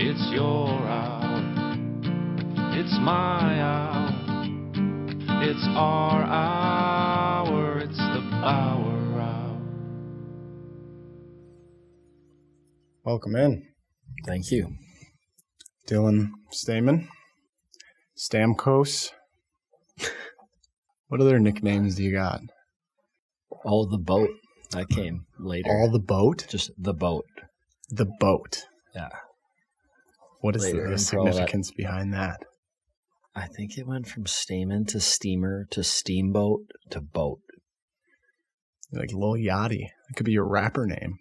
It's your hour. It's my hour. It's our hour. It's the BauerOur Hour. Welcome in. Thank you. Dylan Steman. Stamkos. What other nicknames do you got? Oh, the boat. That came later. All the boat? Just the boat. The boat. Yeah. What is Later, the significance behind that? I think it went from Steman to steamer to steamboat to boat. Like Lil Yachty. It could be your rapper name.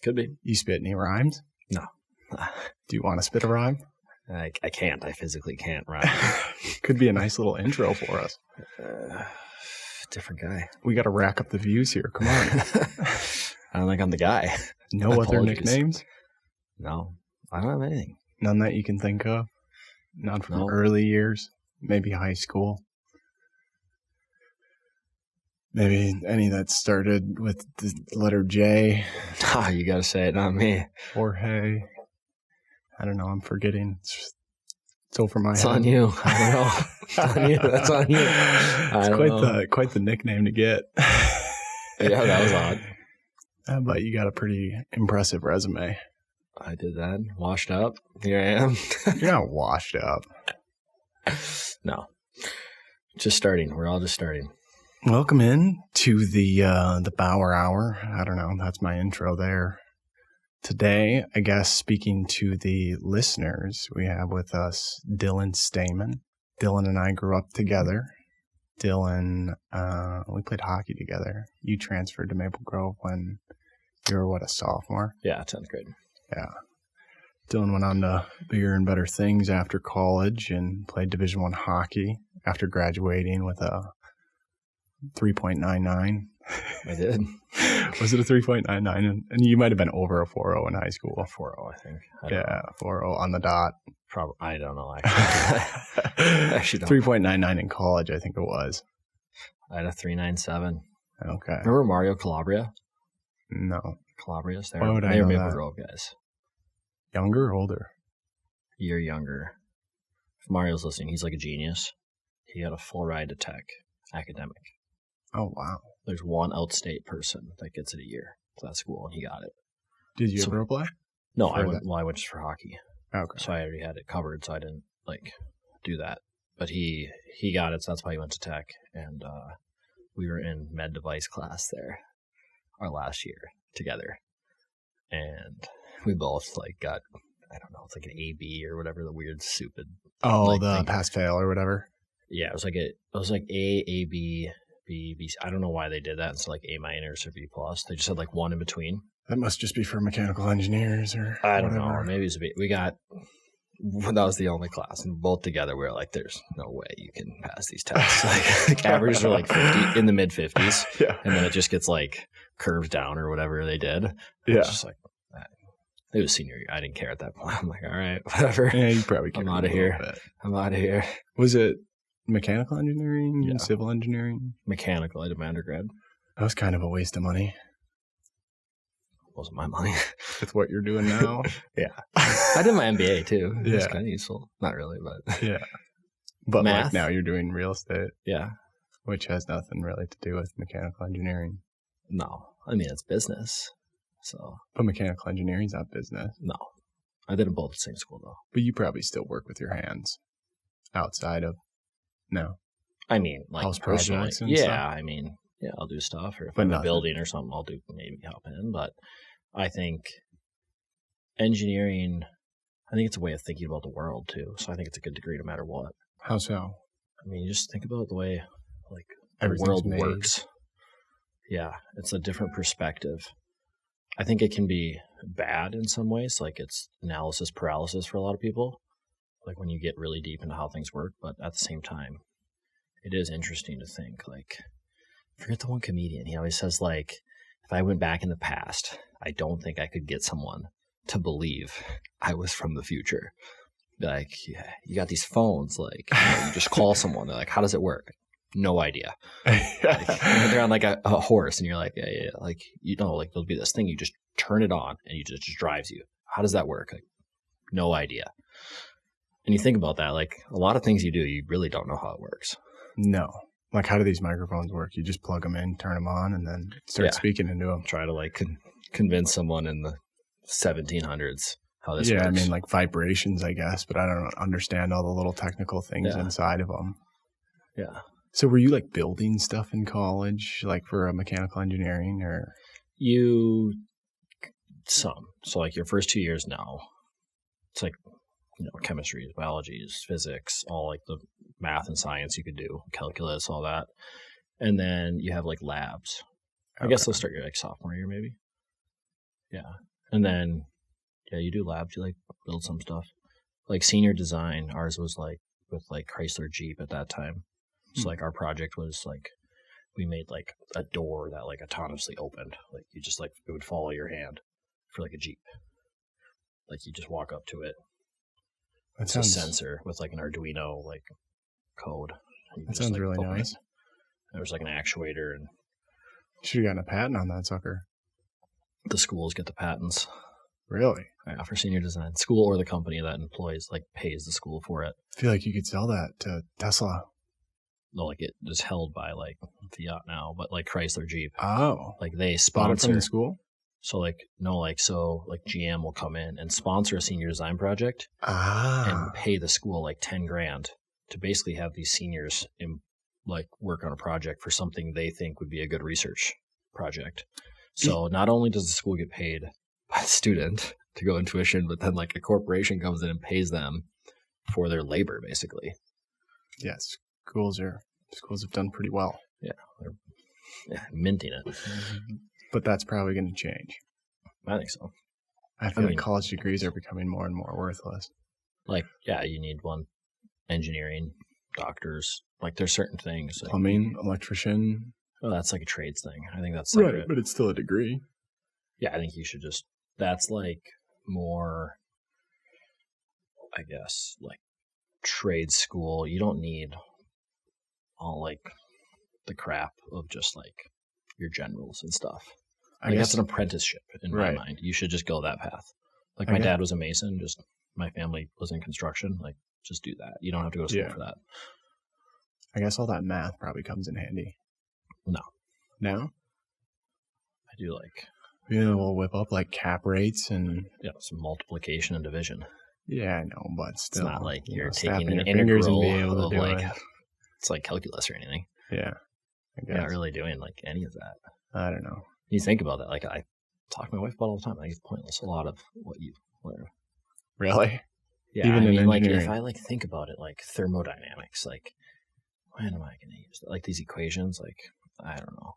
Could be. You spit any rhymes? No. Do you want to spit a rhyme? I can't. I physically can't rhyme. Could be a nice little intro for us. Different guy. We got to rack up the views here. Come on. I don't think I'm the guy. No other nicknames? No. I don't have anything. None that you can think of? Not from early years? Maybe high school? Maybe any that started with the letter J? Ah, you got to say it, not me. Jorge. I don't know. I'm forgetting. It's over my head. It's on you. I don't know. It's on you. That's on you. It's quite the nickname to get. Yeah, that was odd. But you got a pretty impressive resume. I did that. Washed up. Here I am. You're not washed up. No. Just starting. We're all just starting. Welcome in to the BauerOur Hour. I don't know. That's my intro there. Today, I guess, speaking to the listeners, we have with us Dylan Steman. Dylan and I grew up together. Dylan, we played hockey together. You transferred to Maple Grove when you were, a sophomore? Yeah, 10th grade. Yeah. Dylan went on to bigger and better things after college and played Division I hockey after graduating with a 3.99. I did. Was it a 3.99? And you might have been over a 4.0 in high school. 4.0, I think. 4.0 on the dot. Probably. I don't know, actually. Actually don't. 3.99 in college, I think it was. I had a 3.97. Okay. Remember Mario Calabria? No. Calabria's there. Why would I They were know Maple that? Grove guys. Younger or older? Year younger. If Mario's listening, he's like a genius. He got a full ride to tech, academic. Oh, wow. There's one outstate person that gets it a year to that school, and he got it. Did you ever apply? No, I went just for hockey. Okay. So I already had it covered, so I didn't do that. But he got it, so that's why he went to tech. And we were in med device class there our last year together. And we both got, I don't know, it's like an AB or whatever, the weird stupid. Oh, the pass fail or whatever. Yeah, it was like A, B, B, B. I don't know why they did that. It's like A minus or B plus. They just had one in between. That must just be for mechanical engineers or I don't whatever. know. Maybe it's that was the only class, and both together we were like, there's no way you can pass these tests. Averages are 50 in the mid 50s. Yeah. And then it just gets curves down or whatever they did. Yeah. It's just it was senior year. I didn't care at that point. I'm like, all right, whatever. Yeah, you probably I'm out of here. I'm out of here. Was it mechanical engineering? Yeah. Civil engineering? Mechanical. I did my undergrad. That was kind of a waste of money. Wasn't my money. With what you're doing now? Yeah. I did my MBA too. It was Yeah. kind of useful. Not really, but. Yeah. But Math? now you're doing real estate. Yeah. Which has nothing really to do with mechanical engineering. No. I mean, it's business. So. But mechanical engineering's not business. No. I did them both at the same school though. But you probably still work with your hands outside of, no. I mean, house personally. projects and Yeah. stuff? I mean, yeah, I'll do stuff. Or if But I'm in a nothing. building or something, I'll do maybe help in. But I think engineering, I think it's a way of thinking about the world too. So I think it's a good degree no matter what. How so? I mean, you just think about the way the Everything's world made. works. Yeah, it's a different perspective. I think it can be bad in some ways, it's analysis paralysis for a lot of people, when you get really deep into how things work. But at the same time, it is interesting to think, forget the one comedian. He always says, if I went back in the past, I don't think I could get someone to believe I was from the future. Yeah, you got these phones, you just call someone. They're like, how does it work? No idea. They're on a horse, and you're like, yeah. There'll be this thing, you just turn it on, and it just drives you. How does that work? no idea. And you think about that, like a lot of things you do, you really don't know how it works. No. Like, how do these microphones work? You just plug them in, turn them on, and then start speaking into them. Try to like convince someone in the 1700s how this works. Yeah, I mean, like vibrations, I guess, but I don't understand all the little technical things inside of them. Yeah. So were you like building stuff in college, like for a mechanical engineering, or? Some. So like your first 2 years now, it's like, chemistry, biology, physics, all like the math and science you could do, calculus, all that. And then you have like labs. I guess they'll start your like sophomore year maybe. Yeah. And then, you do labs, you like build some stuff. Like senior design, ours was like with like Chrysler Jeep at that time. So like our project was like, we made like a door that like autonomously opened. Like you just like, it would follow your hand for like a Jeep. Like you just walk up to it. It's a sensor with like an Arduino like code. That sounds really nice. There was like an actuator, and you should have gotten a patent on that sucker. The schools get the patents. Really? Yeah, for senior design. School or the company that employs like pays the school for it. I feel like you could sell that to Tesla. No, like it is held by like Fiat now, but like Chrysler Jeep. Oh. Like they bought it sponsor from the school? So like GM will come in and sponsor a senior design project and pay the school like $10,000 to basically have these seniors work on a project for something they think would be a good research project. So not only does the school get paid by the student to go in tuition, but then like a corporation comes in and pays them for their labor basically. Yes, schools have done pretty well. Yeah, they're minting it. But that's probably going to change. I think so. I feel like college degrees are becoming more and more worthless. Like, you need one. Engineering, doctors. Like, there's certain things. Like, plumbing, electrician. Well, that's like a trades thing. I think that's separate. Right, but it's still a degree. Yeah, I think you should just... That's like more, I guess, like trade school. You don't need all like the crap of just like your generals and stuff. I guess that's an apprenticeship in my mind. You should just go that path. Like my dad was a mason, just my family was in construction. Like just do that. You don't have to go to school for that. I guess all that math probably comes in handy. No. No? I do like... Yeah, we'll whip up like cap rates and... Yeah, some multiplication and division. Yeah, I know, but still. It's not like you're taking an integral of like... It's like calculus or anything. Yeah. You're not really doing like any of that. I don't know. You think about that. Like I talk to my wife about all the time. I think it's pointless. A lot of what you learn. Really? Yeah. Even in like if I like think about it, like thermodynamics, like when am I going to use that? Like these equations, like I don't know.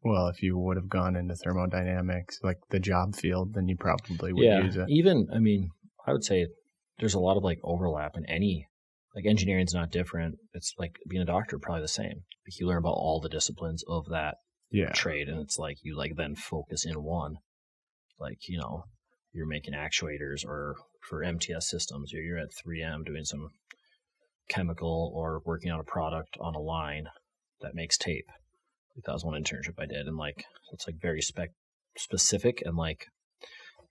Well, if you would have gone into thermodynamics, like the job field, then you probably would use it. Even, I would say there's a lot of like overlap in any, like engineering's not different. It's like being a doctor, probably the same. Like you learn about all the disciplines of that trade, and it's like you like then focus in one. Like, you're making actuators or for MTS systems, or you're at 3M doing some chemical or working on a product on a line that makes tape. Like that was one internship I did, and like it's like very specific, and like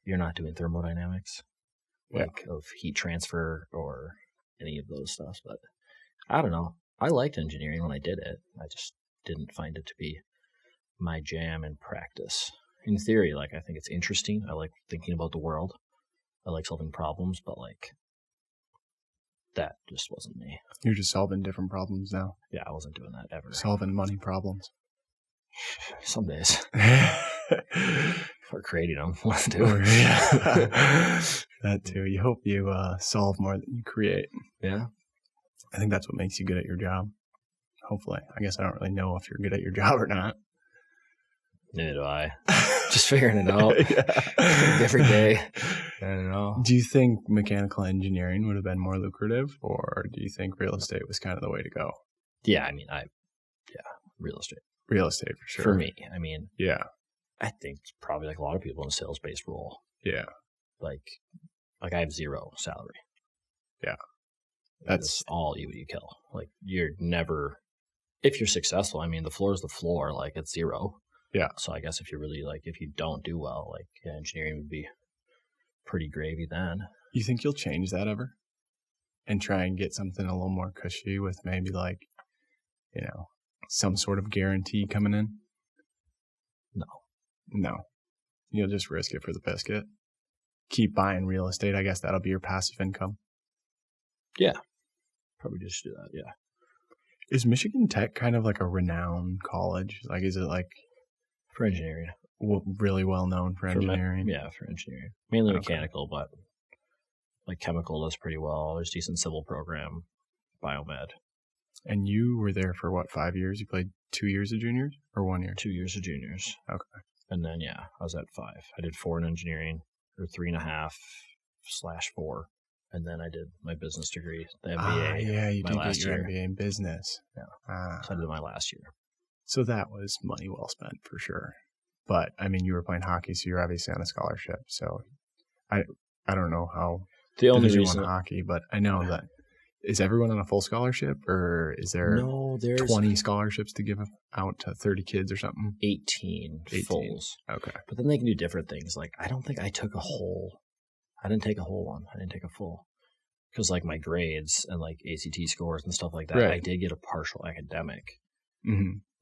you're not doing thermodynamics, like of heat transfer or any of those stuff. But I don't know. I liked engineering when I did it. I just didn't find it to be my jam in practice. In theory, like I think it's interesting. I like thinking about the world. I like solving problems, but like that just wasn't me. You're just solving different problems now. Yeah, I wasn't doing that ever. Solving money problems. Some days. Or creating them. That too. You hope you solve more than you create. Yeah. I think that's what makes you good at your job. Hopefully. I guess I don't really know if you're good at your job or not. Neither do I. Just figuring it out every day. I don't know. Do you think mechanical engineering would have been more lucrative, or do you think real estate was kind of the way to go? Yeah, real estate. Real estate for sure. For me, I think it's probably like a lot of people in a sales-based role. Yeah. Like I have zero salary. Yeah. That's all you kill. Like you're never, if you're successful, the floor is the floor. Like it's zero. Yeah. So I guess if you're really like, if you don't do well, like engineering would be pretty gravy then. You think you'll change that ever? And try and get something a little more cushy with maybe like, you know, some sort of guarantee coming in? No. You'll just risk it for the biscuit. Keep buying real estate. I guess that'll be your passive income. Yeah. Probably just do that, yeah. Is Michigan Tech kind of like a renowned college? Like, is it like... For engineering. Really well known for engineering? For engineering. Mainly mechanical, but like chemical does pretty well. There's decent civil program, biomed. And you were there for what, 5 years? You played 2 years of juniors or 1 year? 2 years of juniors. Okay. And then, I was at 5. I did 4 in engineering, or 3.5/4. And then I did my business degree, the MBA. Yeah, you did get your year. MBA in business. Yeah. So I did my last year. So that was money well spent for sure. But, I mean, you were playing hockey, so you're obviously on a scholarship. So I don't know how the only Division reason I hockey, but I know that. Is everyone on a full scholarship, or is there there's 20 scholarships to give out to 30 kids or something? 18 fulls. Okay. But then they can do different things. Like, I don't think I took a whole. I didn't take a whole one. I didn't take a full. Because, like, my grades and, like, ACT scores and stuff like that, right. I did get a partial academic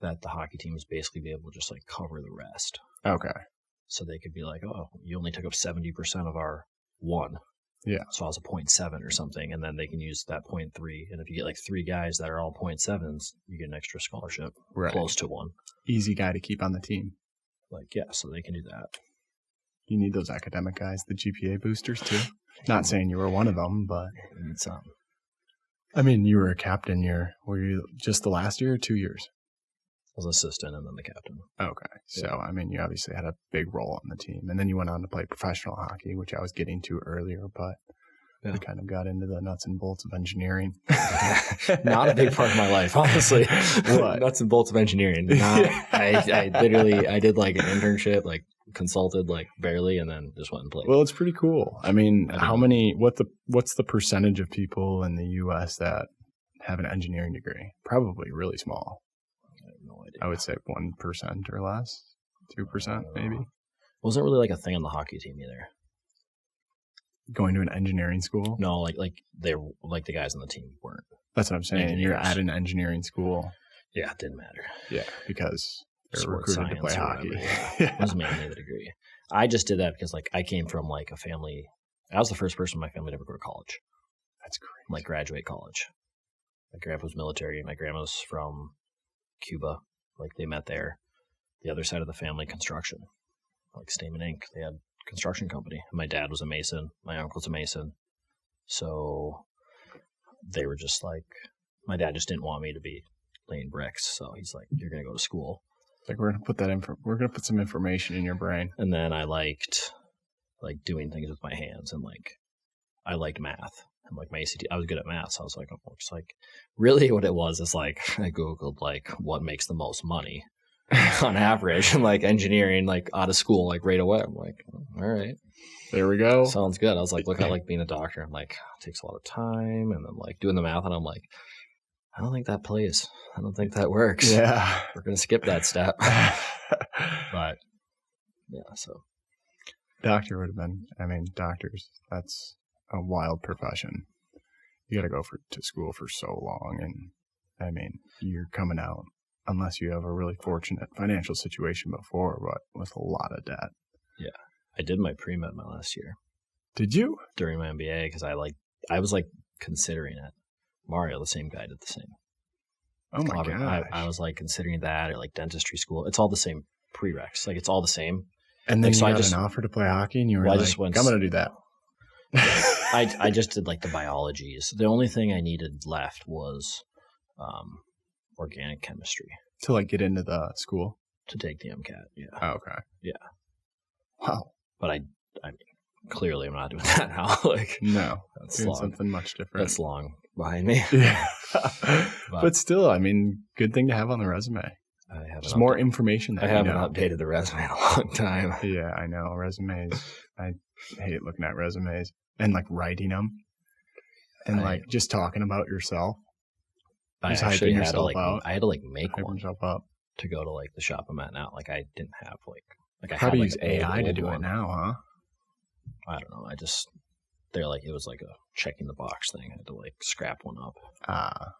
that the hockey team was basically be able to just, like, cover the rest. Okay. So they could be like, oh, you only took up 70% of our 1. Yeah. So I was a 0.7 or something, and then they can use that 0.3. And if you get like 3 guys that are all 0.7s, you get an extra scholarship, close to 1. Easy guy to keep on the team. Like, yeah, so they can do that. You need those academic guys, the GPA boosters too. Not saying you were one of them, but it's I mean, you were a captain. Were you just the last year or 2 years? I was assistant and then the captain. Okay. So, I mean, you obviously had a big role on the team. And then you went on to play professional hockey, which I was getting to earlier, but we kind of got into the nuts and bolts of engineering. Not a big part of my life, honestly. What? Nuts and bolts of engineering. I literally, I did like an internship, like consulted like barely, and then just went and played. Well, it's pretty cool. I mean, what's the percentage of people in the U.S. that have an engineering degree? Probably really small. I have no idea. I would say 1% or less, 2% maybe. Wasn't really like a thing on the hockey team either. Going to an engineering school? No, like they like the guys on the team weren't. That's what I'm saying. Engineers. You're at an engineering school. Yeah, it didn't matter. Yeah, because they're Sports recruited to play hockey. Yeah. It was mainly the degree. I just did that because like I came from like a family. I was the first person in my family to ever go to college. That's great. Like graduate college. My grandpa was military. My grandma's from Cuba. Like they met there. The other side of the family, construction. Like Steman Inc. They had a construction company. My dad was a mason. My uncle's a mason. So they were just like, my dad just didn't want me to be laying bricks. So he's like, you're going to go to school. Like we're going to put some information in your brain. And then I liked like doing things with my hands, and like I liked math. And like my ACT, I was good at math. So I was like, oh, it's like really what it was is like I Googled like what makes the most money on average, and like engineering, like out of school, like right away. I'm like, all right, there we go. Sounds good. I was like, look, I like being a doctor. I'm like, it takes a lot of time, and then like doing the math, and I'm like, I don't think that plays. I don't think that works. Yeah, we're gonna skip that step. But yeah, so doctor would have been. I mean, doctors. That's a wild profession. You got to go to school for so long, and I mean, you're coming out. Unless you have a really fortunate financial situation before, but with a lot of debt. Yeah. I did my pre-med my last year. Did you? During my MBA, because I was like considering it. Mario, the same guy, did the same. Oh my gosh. I was like considering that, or like dentistry school. It's all the same prereqs. Like it's all the same. And then like, you got an offer to play hockey, and you were like, I'm going to do that. I just did like the biologies. The only thing I needed left was organic chemistry. To like get into the school? To take the MCAT, yeah. Oh, okay. Yeah. Wow. But I mean, clearly I'm not doing that now. Like, no, that's doing something much different. That's long behind me. Yeah. But still, I mean, good thing to have on the resume. I have just more information. I haven't updated the resume in a long time. Yeah, I know. Resumes. I hate looking at resumes and like writing them and like just talking about yourself. I actually had to like make one up to go to like the shop I'm at now. Like I didn't have like I probably had, use AI to do it now, huh? I don't know. They're like, it was like a checking the box thing. I had to like scrap one up.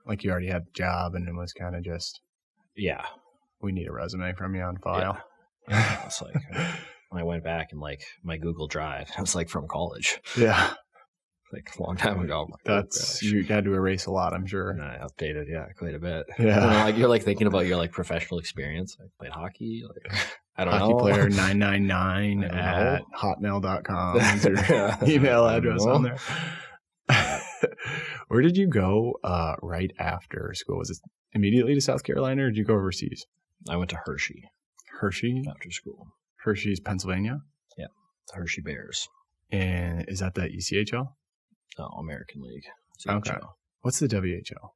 Like you already had the job and it was kind of just, Yeah. we need a resume from you on file. Yeah. It's like, when I went back and like my Google Drive, I was like from college, Yeah. like a long time ago. I'm like, That's, you had to erase a lot, I'm sure. and I updated, quite a bit. Yeah. And then, like you're like thinking about your like professional experience. I played hockey. Like I don't Hockey know. player 999 I don't at know. hotmail.com is your email I don't address know. on there. Where did you go right after school? Was it immediately to South Carolina or did you go overseas? I went to Hershey Hershey? after school. Hershey's, Pennsylvania? Yeah, the Hershey Bears. And is that the ECHL? No, American League. Okay. CHL. What's the WHL?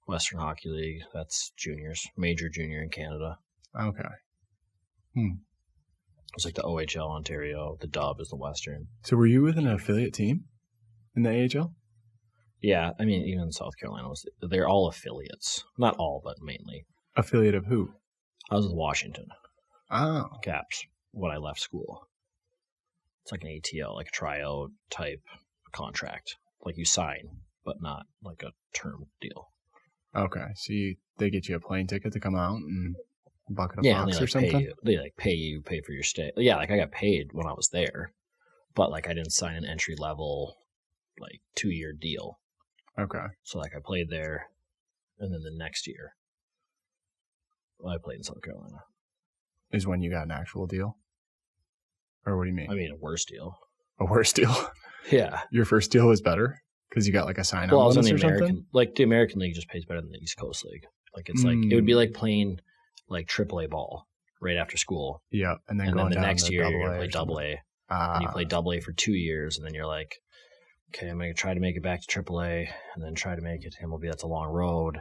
Western Hockey League. That's juniors, major junior in Canada. Okay. It's like the OHL Ontario. The Dub is the Western. So were you with an affiliate team in the AHL? Yeah, I mean, even South Carolina they're all affiliates. Not all, but mainly. Affiliate of who? I was with Washington Oh. Caps when I left school. It's like an ATL, like a tryout type contract. Like you sign, but not like a term deal. Okay. So they get you a plane ticket to come out and a bucket of Yeah, and bucks they or like something? pay you, pay for your stay. Yeah, like I got paid when I was there, but like I didn't sign an entry level like 2-year deal. Okay. So like I played there, and then the next year, I played in South Carolina. Is when you got an actual deal? Or what do you mean? I mean, a worse deal. A worse deal? Yeah. Your first deal was better? Because you got like a sign-on Well, I was bonus in or the American, something? like the American League just pays better than the East Coast League. Like it's like it would be like playing like AAA ball right after school, Yeah. And then and going then the down next to year double you're A gonna play or Double something. A, and you play Double A for 2 years, and then you're like, okay, I'm gonna try to make it back to AAA, and then try to make it to MLB. That's a long road.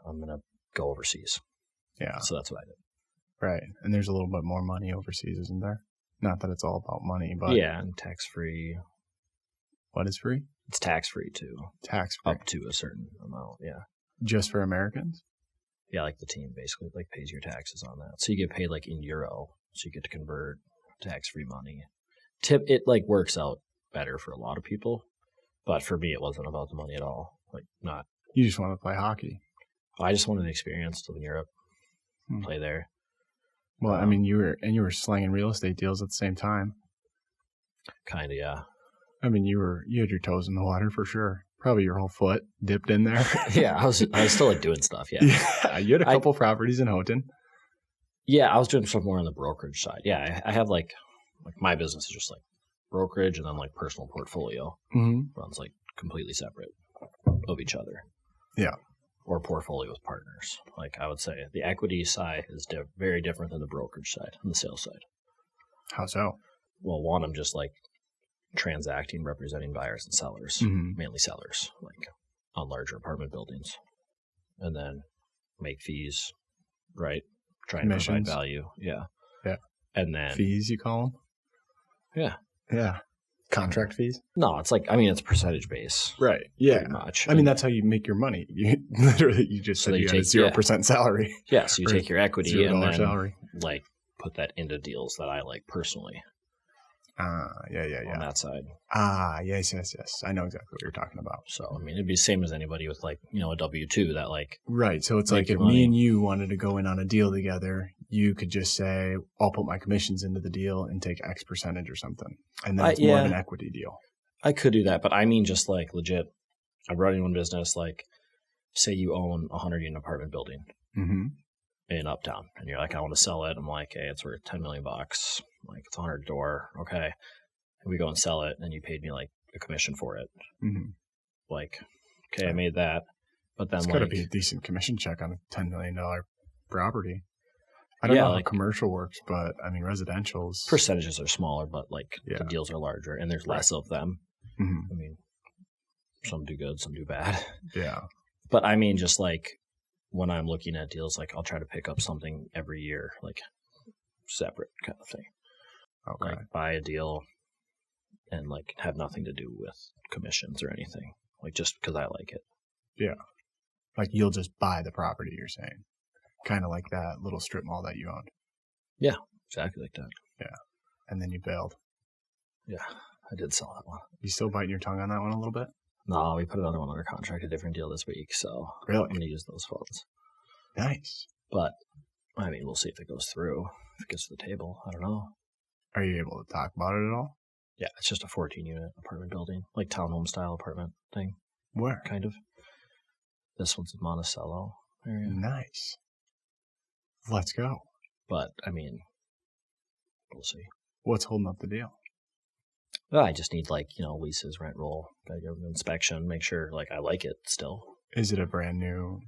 I'm gonna go overseas. Yeah. So that's what I did. Right. And there's a little bit more money overseas, isn't there? Not that it's all about money, but Yeah, and tax free. what is free? It's tax free too, Tax free. up to a certain amount. Yeah. Just for Americans? Yeah, like the team basically like pays your taxes on that. So you get paid like in euro, so you get to convert tax-free money. It like works out better for a lot of people, but for me it wasn't about the money at all. Like not. You just want to play hockey. I just wanted the experience to live in Europe, play there. Well, I mean, you were slanging real estate deals at the same time. Kind of, yeah. I mean, you had your toes in the water for sure. Probably your whole foot dipped in there. Yeah, I was still like doing stuff. Yeah, yeah. You had a couple properties in Houghton. Yeah, I was doing stuff more on the brokerage side. Yeah, I have like my business is just like brokerage, and then like personal portfolio runs like completely separate of each other. Yeah. Or portfolio with partners. Like I would say the equity side is very different than the brokerage side and the sales side. How so? Well, one, I'm just like transacting, representing buyers and sellers, mainly sellers, like on larger apartment buildings. And then make fees, right? Trying to provide value. Yeah. Yeah. And then fees, you call them? Yeah. Yeah. Contract fees? No, it's like, I mean, it's percentage base. Right. Yeah. Pretty much. I mean, that's how you make your money. You just said you had a 0% salary. Yeah. So you take your equity and then salary. Like put that into deals that I like personally. Yeah. On that side. Yes. I know exactly what you're talking about. So, I mean, it'd be the same as anybody with like, a W-2 that like. Right. So it's like if me and you wanted to go in on a deal together, you could just say, I'll put my commissions into the deal and take X percentage or something. And then it's more of an equity deal. I could do that, but I mean just like legit, I'm running one business, like say you own a 100-unit apartment building in Uptown and you're like, I want to sell it. I'm like, hey, it's worth $10 million. Like it's 100 door. Okay. And we go and sell it and you paid me like a commission for it. Like, okay, I made that. But then it's like, got to be a decent commission check on a $10 million property. I don't know how commercial works, but I mean, residential's percentages are smaller, but like the deals are larger and there's less of them. I mean, some do good, some do bad. Yeah. But I mean, just like when I'm looking at deals, like I'll try to pick up something every year, like separate kind of thing. Okay. Like buy a deal and like have nothing to do with commissions or anything. Like just because I like it. Yeah. Like you'll just buy the property, you're saying. Kind of like that little strip mall that you owned. Yeah, exactly like that. Yeah. And then you bailed. Yeah, I did sell that one. You still biting your tongue on that one a little bit? No, we put another one under contract, a different deal this week. So Really? I'm going to use those funds. Nice. But, I mean, we'll see if it goes through. If it gets to the table, I don't know. Are you able to talk about it at all? Yeah, it's just a 14-unit apartment building, like townhome-style apartment thing. Where? Kind of. This one's in Monticello area. Nice. Let's go. But, I mean, we'll see. What's holding up the deal? Well, I just need, like, leases, rent roll, gotta go to inspection, make sure, like, I like it still. Is it a brand new?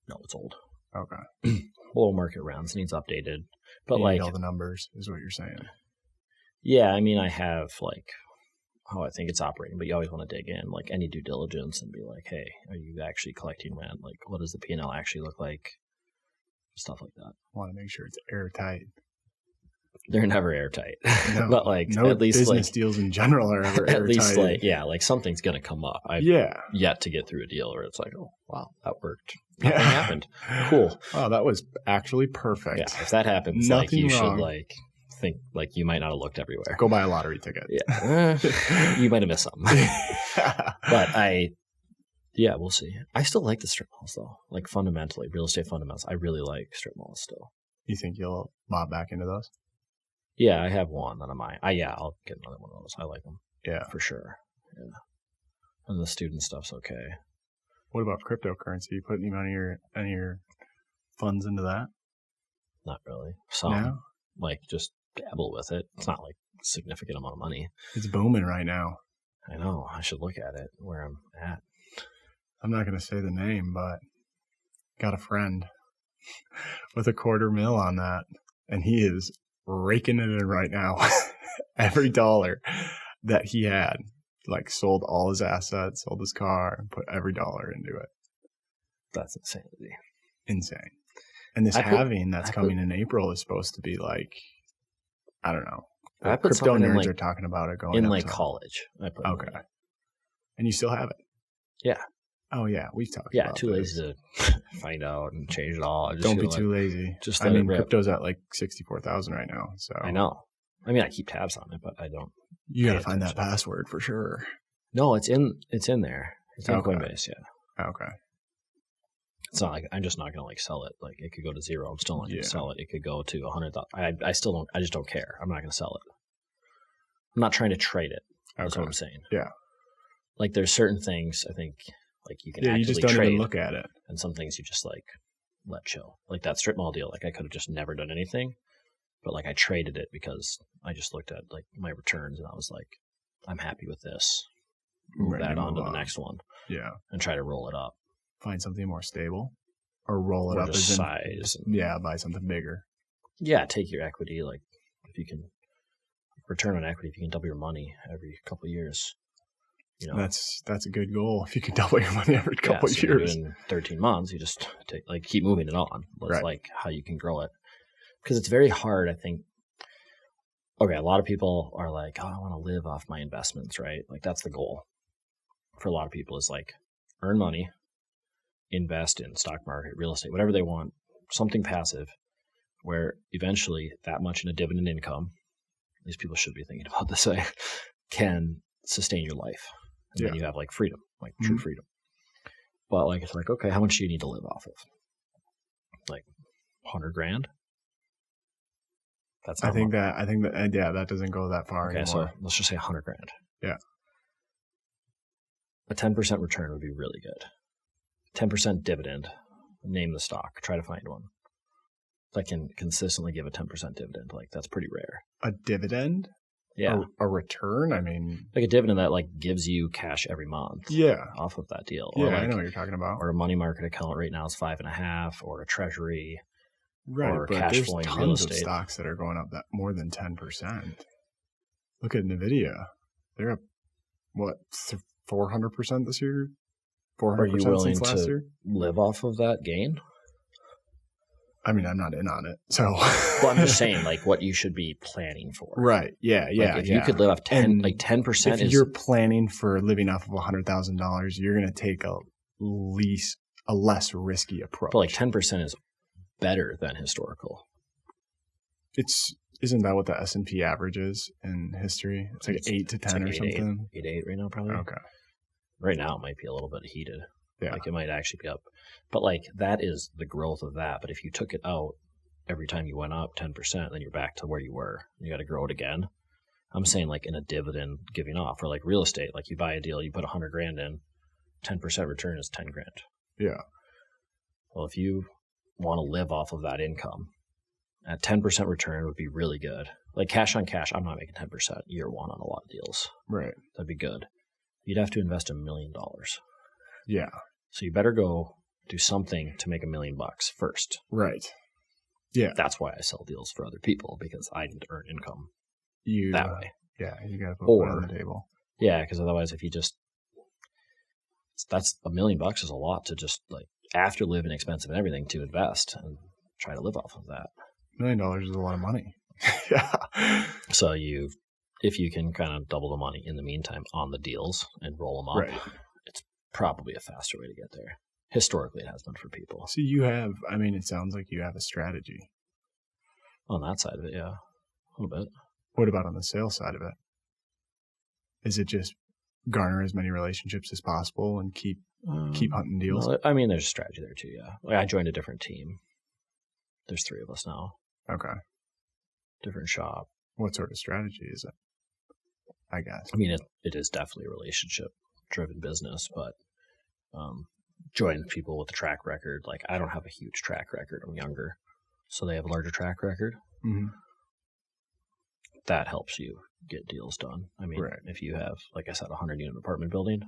No, it's old. Okay. Below market rents, needs updated. But, you like, need all the numbers is what you're saying. Yeah, I mean, I have, like, how I think it's operating, but you always want to dig in, like, any due diligence and be like, hey, are you actually collecting rent? Like, what does the P&L actually look like? Stuff like that. Want to make sure it's airtight. They're never airtight. No, but, like, no at least, business like, deals in general are ever airtight. At least, like, yeah, like, something's going to come up. I've yet to get through a deal where it's like, oh, wow, that worked. Nothing happened. Cool. Oh, that was actually perfect. Yeah, if that happens, like, you should, like, think, like, you might not have looked everywhere. Go buy a lottery ticket. Yeah. You might have missed something. But yeah, we'll see. I still like the strip malls, though. Like, fundamentally, real estate fundamentals, I really like strip malls still. You think you'll bob back into those? Yeah, I have one that I might. I'll get another one of those. I like them. Yeah. For sure. Yeah. And the student stuff's okay. What about cryptocurrency? You put any of your funds into that? Not really. Some. No? Like, just dabble with it. It's not, like, a significant amount of money. It's booming right now. I know. I should look at it, where I'm at. I'm not going to say the name, but got a friend with $250,000 on that, and he is raking it in right now. Every dollar that he had, like, sold all his assets, sold his car, and put every dollar into it. That's insanity. Insane. And this halving that's coming in April is supposed to be like, I don't know. I put crypto nerds like, are talking about it going in up like to, college. I put okay. And you still have it? Yeah. Oh yeah, we've talked. Yeah, about too this. lazy to find out and change it all. Don't be too lazy. Just I mean, crypto's at like 64,000 right now. So I know. I mean, I keep tabs on it, but I don't. You gotta find that password for sure. No, it's in there. It's in okay. Coinbase. Yeah. Okay. It's not like I'm just not gonna like sell it. Like it could go to zero. I'm still not gonna sell it. It could go to 100,000. I still don't. I just don't care. I'm not gonna sell it. I'm not trying to trade it. That's what I'm saying. Yeah. Like there's certain things I think like you can. Yeah, you just don't trade, even look at it. And some things you just like let chill. Like that strip mall deal. Like I could have just never done anything, but like I traded it because I just looked at like my returns and I was like, I'm happy with this. Move that on to the next one. Yeah. And try to roll it up. Find something more stable, or roll it up as size. Yeah, buy something bigger. Yeah, take your equity. Like if you can return on equity, if you can double your money every couple of years. You know, that's a good goal. If you can double your money every couple of years in 13 months, you just keep moving it on. That's right. Like how you can grow it, because it's very hard. I think. Okay, a lot of people are like, "Oh, I want to live off my investments," right? Like that's the goal for a lot of people. Is like earn money, invest in stock market, real estate, whatever they want, something passive, where eventually that much in a dividend income, at least people should be thinking about this way, can sustain your life. And then you have like freedom, like true freedom. But like, it's like, okay, how much do you need to live off of? Like $100,000? That's not I think that, yeah, that doesn't go that far anymore. So let's just say $100,000. Yeah. A 10% return would be really good. 10% dividend. Name the stock. Try to find one that can consistently give a 10% dividend. Like that's pretty rare. A dividend? Yeah. A return? I mean, like a dividend that like gives you cash every month. Yeah. Off of that deal. Yeah, or like, I know what you're talking about. Or a money market account right now is 5.5, or a treasury. Right, or but cash there's flowing tons real of estate. stocks that are going up that more than 10%. Look at NVIDIA. They're up, what, 400% this year? 400% Are you willing since last to year? live off of that gain? I mean, I'm not in on it, so. Well, I'm just saying, like, what you should be planning for. Right. Yeah. Yeah. Like, if you could live off 10%. If you're planning for living off of $100,000, you're going to take a less risky approach. But like 10% is better than historical. It's Isn't that what the S&P average is in history? It's like 8 to 10 or something? 8 right now, probably. Okay. Right now, it might be a little bit heated. Yeah. Like, it might actually be up. But, like, that is the growth of that. But if you took it out every time you went up 10%, then you're back to where you were. You got to grow it again. I'm saying, like, in a dividend giving off, or like real estate. Like, you buy a deal, you put $100,000 in, 10% return is $10,000. Yeah. Well, if you want to live off of that income, at 10% return would be really good. Like, cash on cash, I'm not making 10% year one on a lot of deals. Right. That'd be good. You'd have to invest $1 million. Yeah. So you better go do something to make $1 million first. Right. Yeah. That's why I sell deals for other people, because I need to earn income You that way. Yeah, you got to put it on the table. Yeah, because otherwise, if you just, that's $1 million is a lot to just, like, after living expensive and everything, to invest and try to live off of that. $1 million is a lot of money. Yeah. So if you can kind of double the money in the meantime on the deals and roll them up, Right. it's probably a faster way to get there. Historically, it has been for people. So you have, I mean, it sounds like you have a strategy. On that side of it, yeah, a little bit. What about on the sales side of it? Is it just garner as many relationships as possible and keep hunting deals? No, I mean, there's a strategy there too, yeah. Like, I joined a different team. There's 3 of us now. Okay. Different shop. What sort of strategy is it? I guess. I mean, it is definitely a relationship-driven business, but join people with a track record. Like, I don't have a huge track record. I'm younger, so they have a larger track record. Mm-hmm. That helps you get deals done. I mean, Right. If you have, like I said, a 100-unit apartment building,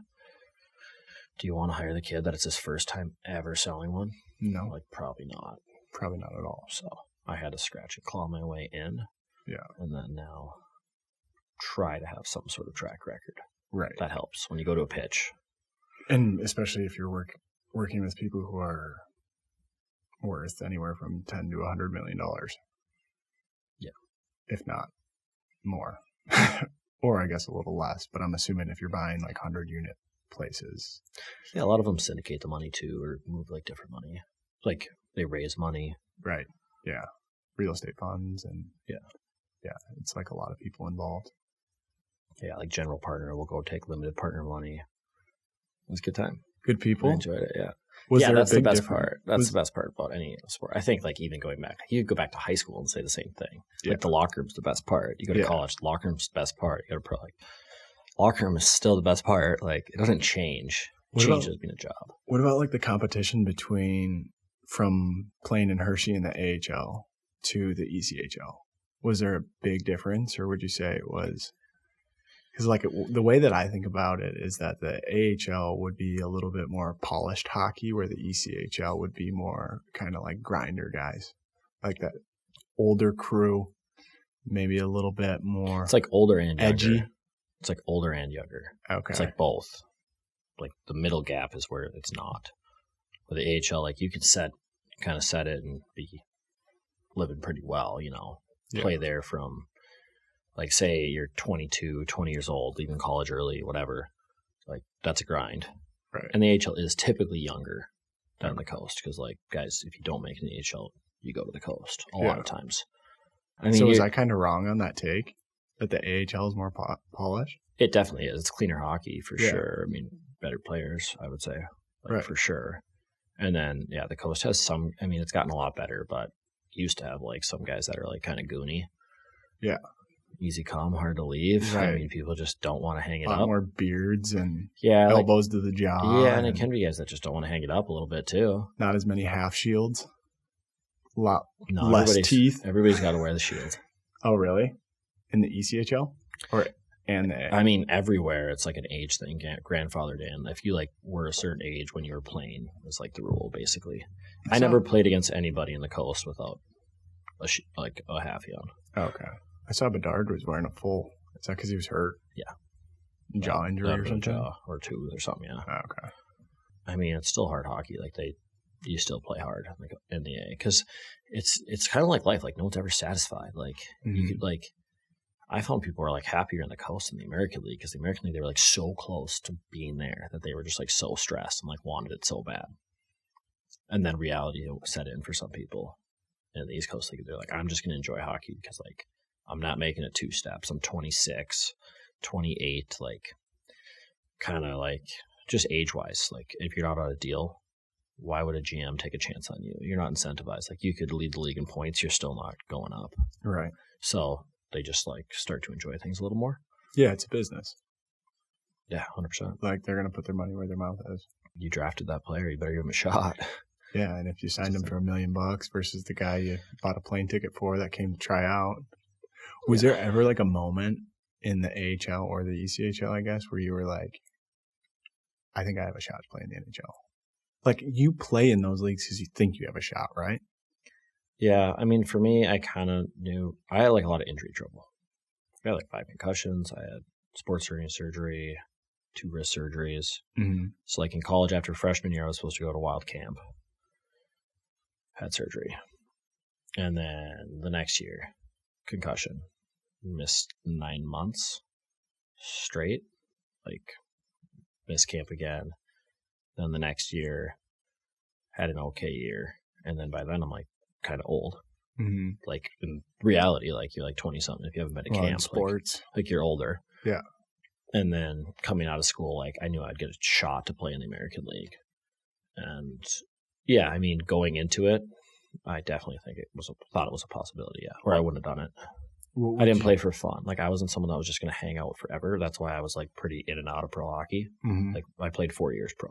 do you want to hire the kid that it's his first time ever selling one? No. Like, probably not. Probably not at all. So I had to scratch and claw my way in. Yeah. And then now try to have some sort of track record. Right. That helps when you go to a pitch. And especially if you're working with people who are worth anywhere from $10 to $100 million. Yeah. If not more. Or I guess a little less, but I'm assuming if you're buying like 100-unit places. Yeah, a lot of them syndicate the money too, or move like different money. Like, they raise money. Right. Yeah. Real estate funds and yeah, it's like a lot of people involved. Yeah, like general partner will go take limited partner money. It was a good time. Good people. I enjoyed it. Yeah. That's the best part. That's the best part about any sport. I think, like, even going back, you could go back to high school and say the same thing. Yeah. Like, the locker room's the best part. You go to college, the locker room's the best part. You go to pro, like, locker room is still the best part. Like, it doesn't change. It changes being a job. What about like the competition from playing in Hershey in the AHL to the ECHL? Was there a big difference, or would you say it was? Because like the way that I think about it is that the AHL would be a little bit more polished hockey, where the ECHL would be more kind of like grinder guys, like that older crew, maybe a little bit more. It's like older and edgy. Younger. It's like older and younger. Okay. It's like both. Like, the middle gap is where it's not. With the AHL, like, you could kind of set it and be living pretty well, you know. Yeah. Play there from, like, say you're 22, 20 years old, leaving college early, whatever. Like, that's a grind. Right. And the AHL is typically younger than the coast, because, like, guys, if you don't make it in the AHL, you go to the coast a lot of times. I mean, so was I kind of wrong on that take? That the AHL is more polished? It definitely is. It's cleaner hockey for sure. I mean, better players, I would say, like, for sure. And then, the coast has some. I mean, it's gotten a lot better, but used to have like some guys that are like kind of goony. Yeah. Easy come, hard to leave. Right. I mean, people just don't want to hang it a lot up. More beards and elbows to the jaw. Yeah, and it can be guys that just don't want to hang it up a little bit too. Not as many half shields. A lot no, less teeth. Everybody's got to wear the shield. Oh, really? In the ECHL? I mean, everywhere it's like an age thing, grandfathered in. If you like were a certain age when you were playing, it's like the rule basically. I never played against anybody in the coast without a half on. Okay. I saw Bedard was wearing a full. Is that because he was hurt? Yeah. Jaw injury or something? Jaw or tooth or something, yeah. Oh, okay. I mean, it's still hard hockey. Like, you still play hard like in the A, because it's kind of like life. Like, no one's ever satisfied. Like, you could like. I found people were like happier in the coast than the American League, because the American League, they were like so close to being there that they were just like so stressed and like wanted it so bad. And then reality set in for some people. And the East Coast League, they're like, I'm just going to enjoy hockey because like I'm not making it 2 steps. I'm 26, 28, like kind of like just age-wise. Like if you're not on a deal, why would a GM take a chance on you? You're not incentivized. Like you could lead the league in points. You're still not going up. Right. So they just like start to enjoy things a little more. Yeah, it's a business. Yeah, 100%. Like they're going to put their money where their mouth is. You drafted that player. You better give him a shot. Yeah, and if you signed him for $1 million versus the guy you bought a plane ticket for that came to try out, was there ever like a moment in the AHL or the ECHL, I guess, where you were like, I think I have a shot to play in the NHL? Like you play in those leagues because you think you have a shot, right? Yeah, I mean, for me, I kind of knew I had like a lot of injury trouble. I had like 5 concussions. I had sports surgery, 2 wrist surgeries. Mm-hmm. So like in college after freshman year, I was supposed to go to wild camp. Had surgery. And then the next year, concussion. Missed 9 months straight. Like missed camp again. Then the next year, had an okay year. And then by then I'm like kind of old. Mm-hmm. Like in reality, like you're like 20-something. If you haven't been to camp, sports. like you're older. Yeah. And then coming out of school, like I knew I'd get a shot to play in the American League. And yeah, I mean, going into it, I definitely think thought it was a possibility, yeah. Or I wouldn't have done it. I didn't play for fun. Like I wasn't someone that was just going to hang out forever. That's why I was like pretty in and out of pro hockey. Mm-hmm. Like I played 4 years pro.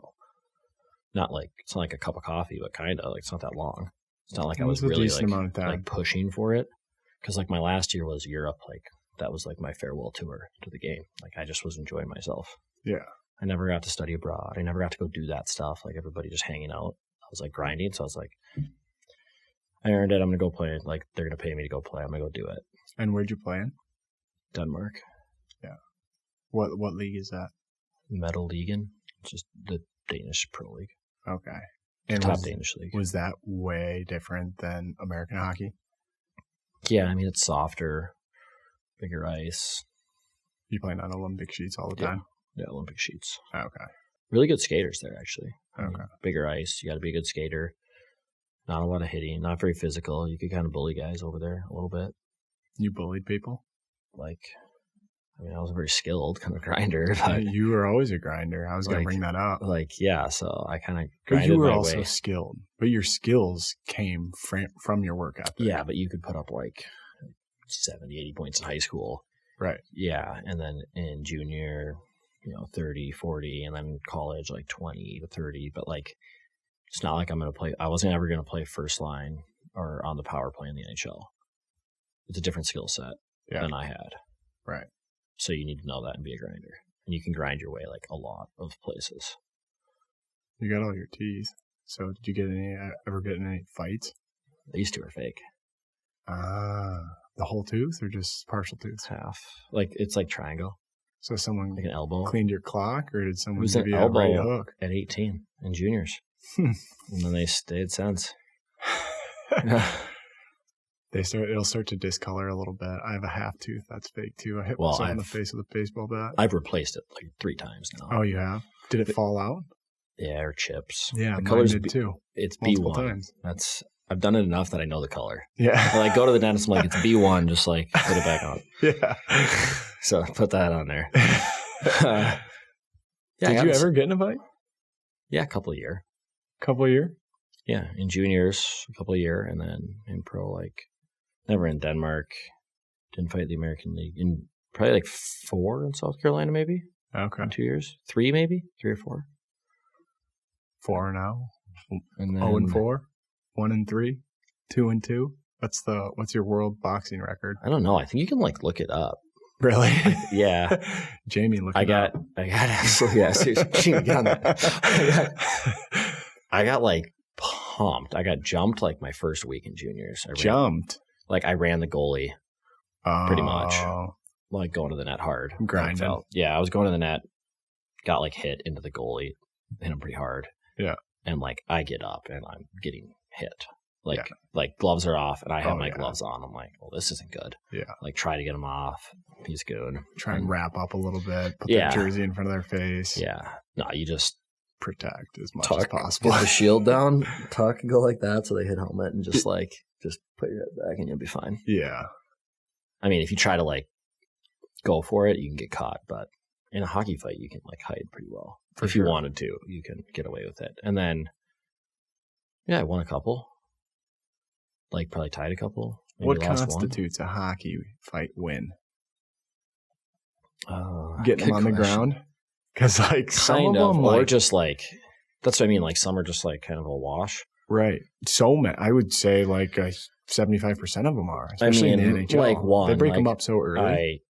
Not like, it's not like a cup of coffee, but kind of like it's not that long. It's not like I was really like pushing for it. Because like my last year was Europe. Like that was like my farewell tour to the game. Like I just was enjoying myself. Yeah. I never got to study abroad. I never got to go do that stuff. Like everybody just hanging out. I was like grinding. So I was like, I earned it. I'm going to go play. Like they're going to pay me to go play. I'm going to go do it. And where'd you play in? Denmark. Yeah. What league is that? Metal Ligaen. Just the Danish pro league. Okay. And top Danish league. Was that way different than American hockey? Yeah, I mean, it's softer, bigger ice. You playing on Olympic sheets all the time? Yeah, Olympic sheets. Okay. Really good skaters there, actually. Okay. I mean, bigger ice. You got to be a good skater. Not a lot of hitting. Not very physical. You could kind of bully guys over there a little bit. You bullied people? Like, I mean, I was a very skilled kind of grinder. But you were always a grinder. I was going to bring that up. Like, yeah, so I kind of grinded my way. But you were my also way. skilled. But your skills came from your work ethic. Yeah, but you could put up like 70, 80 points in high school. Right. Yeah, and then in junior, 30, 40, and then college, like 20 to 30. But like, it's not like I'm going to play. I wasn't ever going to play first line or on the power play in the NHL. It's a different skill set than I had. Right. So you need to know that and be a grinder. And you can grind your way like a lot of places. You got all your teeth. So did you ever get in any fights? These two are fake. The whole tooth or just partial tooth? Half. Like it's like triangle. So someone like an elbow cleaned your clock, or did someone give you an elbow a right hook? at 18 in juniors? And then they stayed since. It'll start to discolor a little bit. I have a half tooth that's fake too. I hit myself in the face with a baseball bat. I've replaced it like 3 times now. Oh, you have? Did it fall out? Yeah, or chips. Yeah, the colors did too. It's multiple B1. times. I've done it enough that I know the color. Yeah. I go to the dentist. I'm like, it's B1. Just like put it back on. Yeah. So put that on there. Did you ever get in a fight? Yeah, a couple of year. Couple of year? Yeah, in juniors, a couple of year, and then in pro, like never in Denmark. Didn't fight the American League. In probably like 4 in South Carolina, maybe. Okay. In 2 years, 3 maybe, 3 or 4. 4 now. And then 0-4, 1-3, 2-2. What's your world boxing record? I don't know. I think you can like look it up. Really? Yeah. Jamie, look. I got actually. Yeah, seriously. Jamie, get on that. I got like pumped. I got jumped like my first week in juniors. Jumped? Like I ran the goalie pretty much. Like going to the net hard. Grinding. Yeah, I was going to the net, got like hit into the goalie, hit him pretty hard. Yeah. And like I get up and I'm getting hit. Like gloves are off and I have my gloves on. I'm like, well, this isn't good. Yeah. Like try to get them off. He's good. Try and wrap up a little bit. Put their jersey in front of their face. Yeah. No, you just protect as much as possible. Get the shield down, tuck and go like that so they hit helmet and just put your head back and you'll be fine. Yeah. I mean, if you try to like go for it, you can get caught. But in a hockey fight, you can like hide pretty well. If you wanted to, you can get away with it. And then, yeah, I won a couple. Like probably tied a couple. What constitutes a hockey fight win? Getting them on the ground? Because like some of them, or just like, that's what I mean. Like some are just like kind of a wash. Right. So many. I would say like 75% of them are, especially in the NHL. Like one, they break them up so early.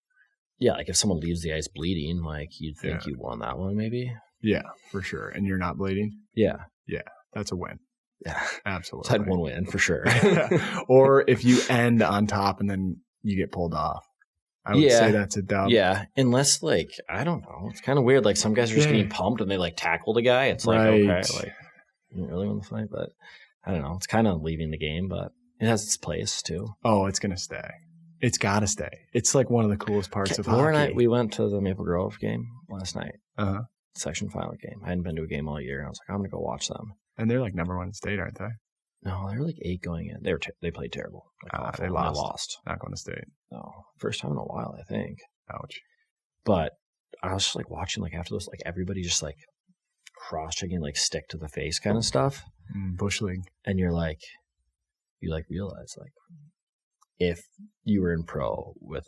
Like if someone leaves the ice bleeding, like you'd think you won that one maybe. Yeah, for sure. And you're not bleeding? Yeah. Yeah, that's a win. Yeah. Absolutely. So I had one win for sure. Or if you end on top and then you get pulled off. I would say that's a dub. Yeah, unless like, I don't know. It's kind of weird. Like some guys are just getting pumped and they like tackle the guy. It's like, okay, like you didn't really win the fight, but I don't know. It's kind of leaving the game, but it has its place too. Oh, it's going to stay. It's got to stay. It's like one of the coolest parts of Laura hockey. and I, we went to the Maple Grove game last night. Uh-huh. Section final game. I hadn't been to a game all year. And I was like, I'm going to go watch them. And they're like number one in state, aren't they? No, they were like 8 going in. They played terrible. Like they lost. Not going to state. No, first time in a while, I think. Ouch. But I was just like watching like after this, like everybody just like cross-checking, like stick to the face kind of stuff. Bush League. And you're like, you like realize like if you were in pro with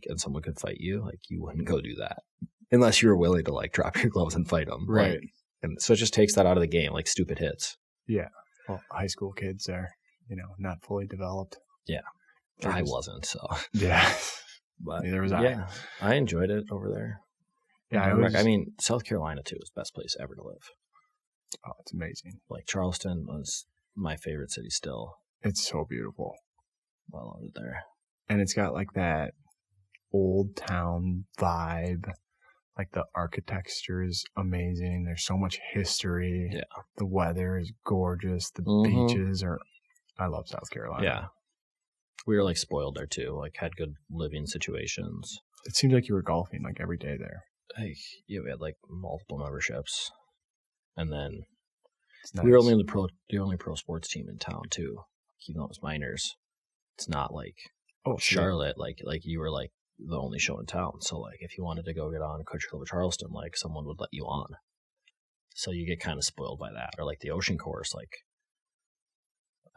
and someone could fight you, like you wouldn't go do that unless you were willing to like drop your gloves and fight them. Right. Like, and so it just takes that out of the game, like stupid hits. Yeah. Well, high school kids are, not fully developed. Yeah. I wasn't, so. Yeah. But neither was I. Yeah. I enjoyed it over there. Yeah. I mean, South Carolina too is the best place ever to live. Oh, it's amazing. Like Charleston was my favorite city still. It's so beautiful. I loved it there. And it's got like that old town vibe. Like the architecture is amazing. There's so much history. Yeah. The weather is gorgeous. The beaches are. I love South Carolina. Yeah. We were like spoiled there too. Like had good living situations. It seemed like you were golfing like every day there. Like we had like multiple memberships, and then Nice. we were only the only pro sports team in town too. Even though it was minors, it's not like Charlotte. Like you were like the only show in town. So like if you wanted to go get on Country Club of Charleston, like someone would let you on. So you get kind of spoiled by that. Or like the Ocean Course, like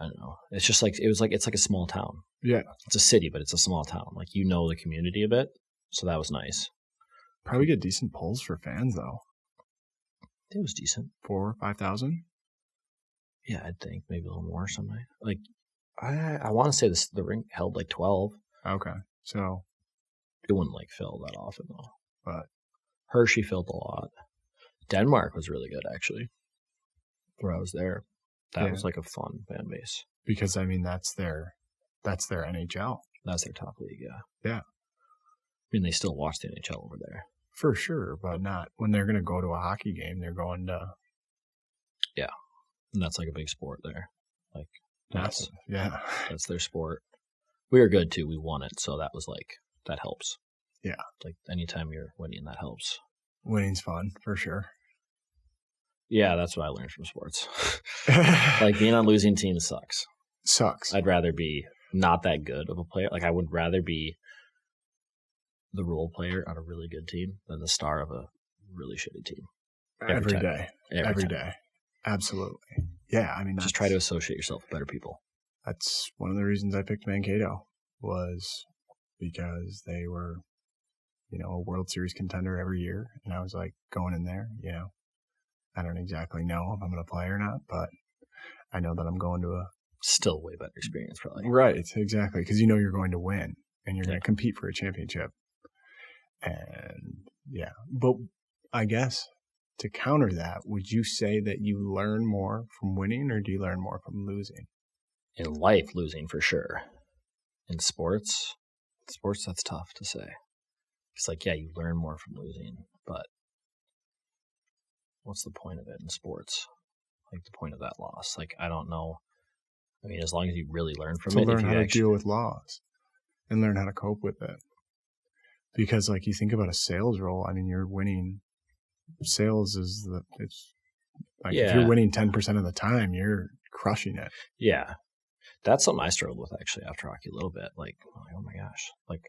I don't know. It's just like it's like a small town. Yeah. It's a city, but it's a small town. Like the community a bit. So that was nice. Probably get decent pulls for fans though. It was decent. 4,000 or 5,000? Yeah, I'd think maybe a little more some night. Like I want to say the rink held like 12. Okay. So it wouldn't like fill that often though. But Hershey filled a lot. Denmark was really good actually. Where I was there. That was like a fun fan base. Because I mean that's their NHL. That's their top league, yeah. Yeah. I mean they still watch the NHL over there. For sure, but not when they're gonna go to a hockey game, they're going to yeah. And that's like a big sport there. Like massive. Yeah. That's their sport. We were good too. We won it, so that was like that helps. Yeah. Like anytime you're winning, that helps. Winning's fun for sure. Yeah, that's what I learned from sports. Like being on losing teams sucks. I'd rather be not that good of a player. Like I would rather be the role player on a really good team than the star of a really shitty team. Every day. Absolutely. Yeah, I mean, just try to associate yourself with better people. That's one of the reasons I picked Mankato was because they were, a World Series contender every year. And I was like going in there, I don't exactly know if I'm going to play or not, but I know that I'm going to a still way better experience probably. Right, exactly. Because you're going to win and you're going to compete for a championship. And yeah, but I guess to counter that, would you say that you learn more from winning or do you learn more from losing? In life, losing for sure. In sports, that's tough to say. It's like, yeah, you learn more from losing, but what's the point of it in sports? Like the point of that loss? Like, I don't know. I mean, as long as you really learn from it. To learn how to deal with loss and learn how to cope with it. Because like you think about a sales role, I mean, you're winning. Sales is if you're winning 10% of the time, you're crushing it. Yeah. That's something I struggled with actually after hockey a little bit. Like, oh my gosh, like,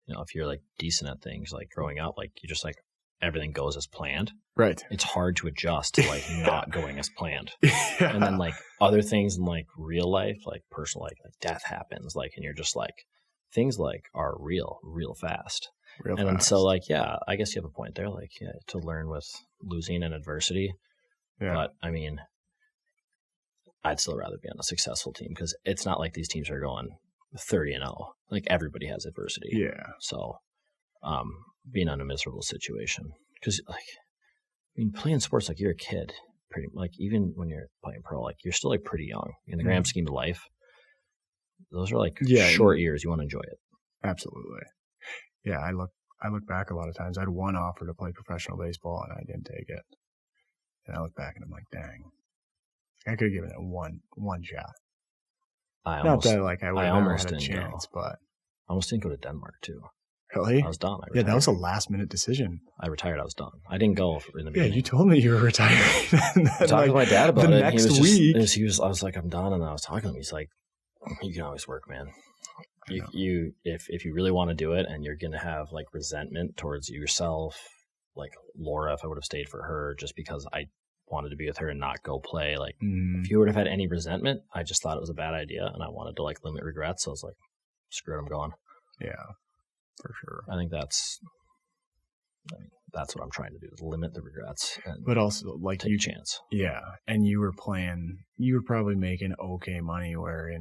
if you're like decent at things, like growing up, like you just like everything goes as planned. Right. It's hard to adjust to like not going as planned. Yeah. And then like other things in like real life, like personal, like death happens, like, and you're just like, things like are real fast. And so like, yeah, I guess you have a point there, like, yeah, to learn with losing and adversity. Yeah. But I mean, I'd still rather be on a successful team because it's not like these teams are going 30-0. Like everybody has adversity. Yeah. So, being on a miserable situation, because like, I mean, playing sports, like you're a kid, pretty like even when you're playing pro, like you're still like pretty young in the grand scheme of life. Those are like short years. You want to enjoy it. Absolutely. Yeah. I look back a lot of times. I had one offer to play professional baseball and I didn't take it. And I look back and I'm like, dang, I could have given it one shot. I almost had a chance, but I almost didn't go to Denmark too. Really? I was done. Yeah, that was a last minute decision. I retired. I was done. I didn't go in the beginning. Yeah, you told me you were retiring. I talked to my dad about the it. Next week, I was like, I'm done, and I was talking to him. He's like, you can always work, man. If you really want to do it, and you're gonna have like resentment towards yourself, like Laura, if I would have stayed for her just because I wanted to be with her and not go play, like if you would have had any resentment, I just thought it was a bad idea, and I wanted to like limit regrets. So I was like, screw it, I'm going. Yeah, for sure. I think that's what I'm trying to do, is limit the regrets, but also like take a chance. Yeah, and you were probably making okay money. Where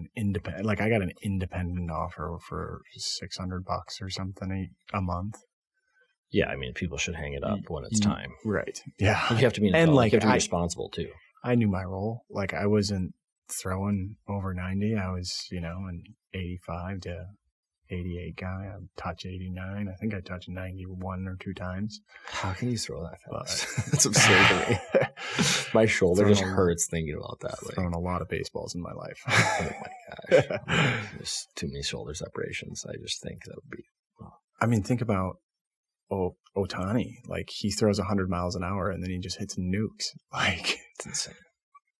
like I got an independent offer for $600 or something a month. Yeah, I mean, people should hang it up when it's time. Right. Yeah. You have to be involved. You have to be responsible too. I knew my role. Like I wasn't throwing over 90. I was, an 85 to 88 guy. I touch 89. I think I touched 91 or 2 times. How can you throw that fast? That's absurd to me. My shoulder just hurts thinking about that. I've thrown a lot of baseballs in my life. Oh my gosh. There's too many shoulder separations. I just think that would be. I mean, think about Ohtani. Like he throws 100 miles an hour and then he just hits nukes. Like it's insane.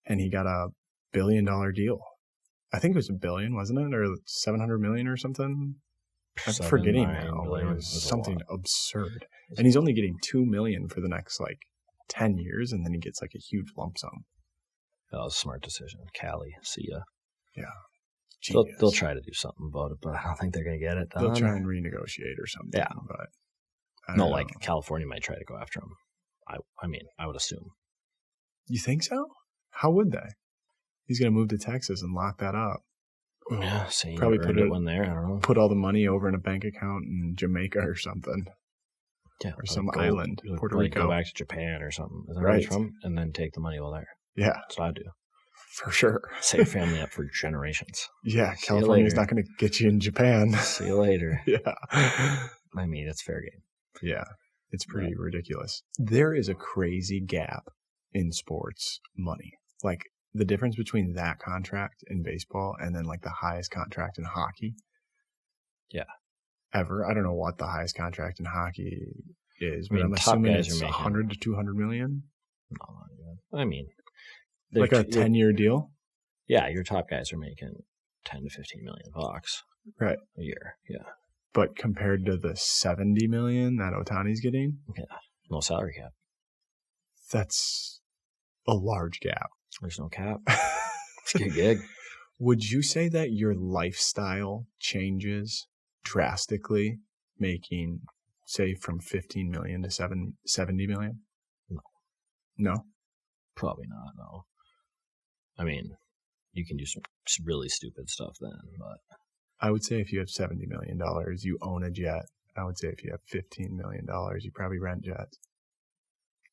And he got a $1 billion deal. I think it was $1 billion, wasn't it? Or 700 million or something? I'm forgetting now. It was something absurd. And he's only getting $2 million for the next like 10 years, and then he gets like a huge lump sum. That was a smart decision. Cali, see ya. Yeah. They'll try to do something about it, but I don't think they're going to get it done. They'll try and renegotiate or something. Yeah. But like California might try to go after him. I mean, I would assume. You think so? How would they? He's going to move to Texas and lock that up. Yeah, so probably put it one there. I don't know. Put all the money over in a bank account in Jamaica or something. Yeah, or some island, Puerto Rico. Go back to Japan or something. Is that where he's from? And then take the money while there. Yeah, that's what I do. For sure. Set your family up for generations. Yeah, California's not going to get you in Japan. See you later. Yeah. I mean, it's fair game. Yeah, it's pretty ridiculous. There is a crazy gap in sports money. Like the difference between that contract in baseball and then like the highest contract in hockey. Yeah. Ever. I don't know what the highest contract in hockey is, but I'm assuming it's 100 to 200 million. No, I mean, like a 10-year deal. Yeah, your top guys are making 10 to 15 million bucks, right, a year. Yeah, but compared to the 70 million that Ohtani's getting, no salary cap. That's a large gap. There's no cap. It's a good gig. Would you say that your lifestyle changes drastically, making, say, from 15 million to 70 million? No? Probably not, no. I mean, you can do some really stupid stuff then, but... I would say if you have $70 million, you own a jet. I would say if you have $15 million, you probably rent jets.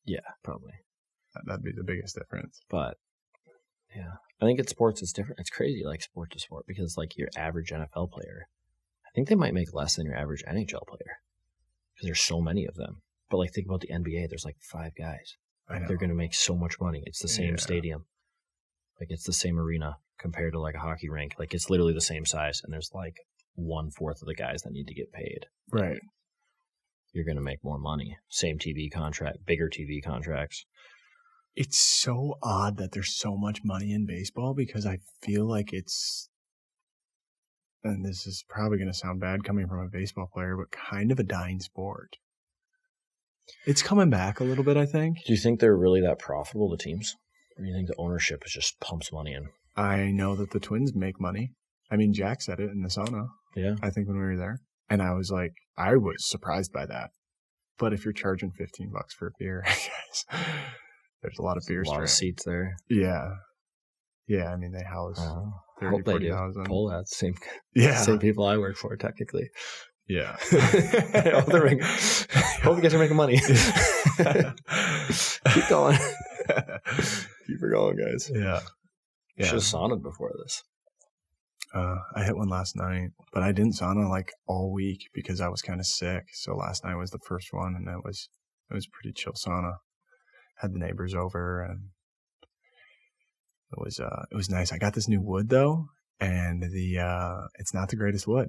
Yeah, probably. That'd be the biggest difference. But, yeah. I think in sports it's different. It's crazy, like sport to sport, because like your average NFL player, I think they might make less than your average NHL player because there's so many of them. But like think about the NBA, there's like 5 guys. I know. They're going to make so much money. It's the same stadium. Like it's the same arena compared to like a hockey rink. Like it's literally the same size, and there's like 1/4 of the guys that need to get paid. Right. You're going to make more money. Same TV contract, bigger TV contracts. It's so odd that there's so much money in baseball because I feel like it's and this is probably going to sound bad coming from a baseball player, but kind of a dying sport. It's coming back a little bit, I think. Do you think they're really that profitable, the teams? Or do you think the ownership is just pumps money in? I know that the Twins make money. I mean, Jack said it in the sauna. Yeah. I think when we were there. And I was like, I was surprised by that. But if you're charging $15 for a beer, I guess there's a lot of beers. A lot of seats there. Yeah. Yeah, I mean, they house 30, hope they do. 40,000. Pull that same people I work for, technically. Yeah. Hope you guys are making money. Keep going. Keep it going, guys. Yeah. Should have saunaed before this. I hit one last night, but I didn't sauna like all week because I was kind of sick. So last night was the first one, and it was pretty chill sauna. Had the neighbors over, and it was nice. I got this new wood though, and it's not the greatest wood.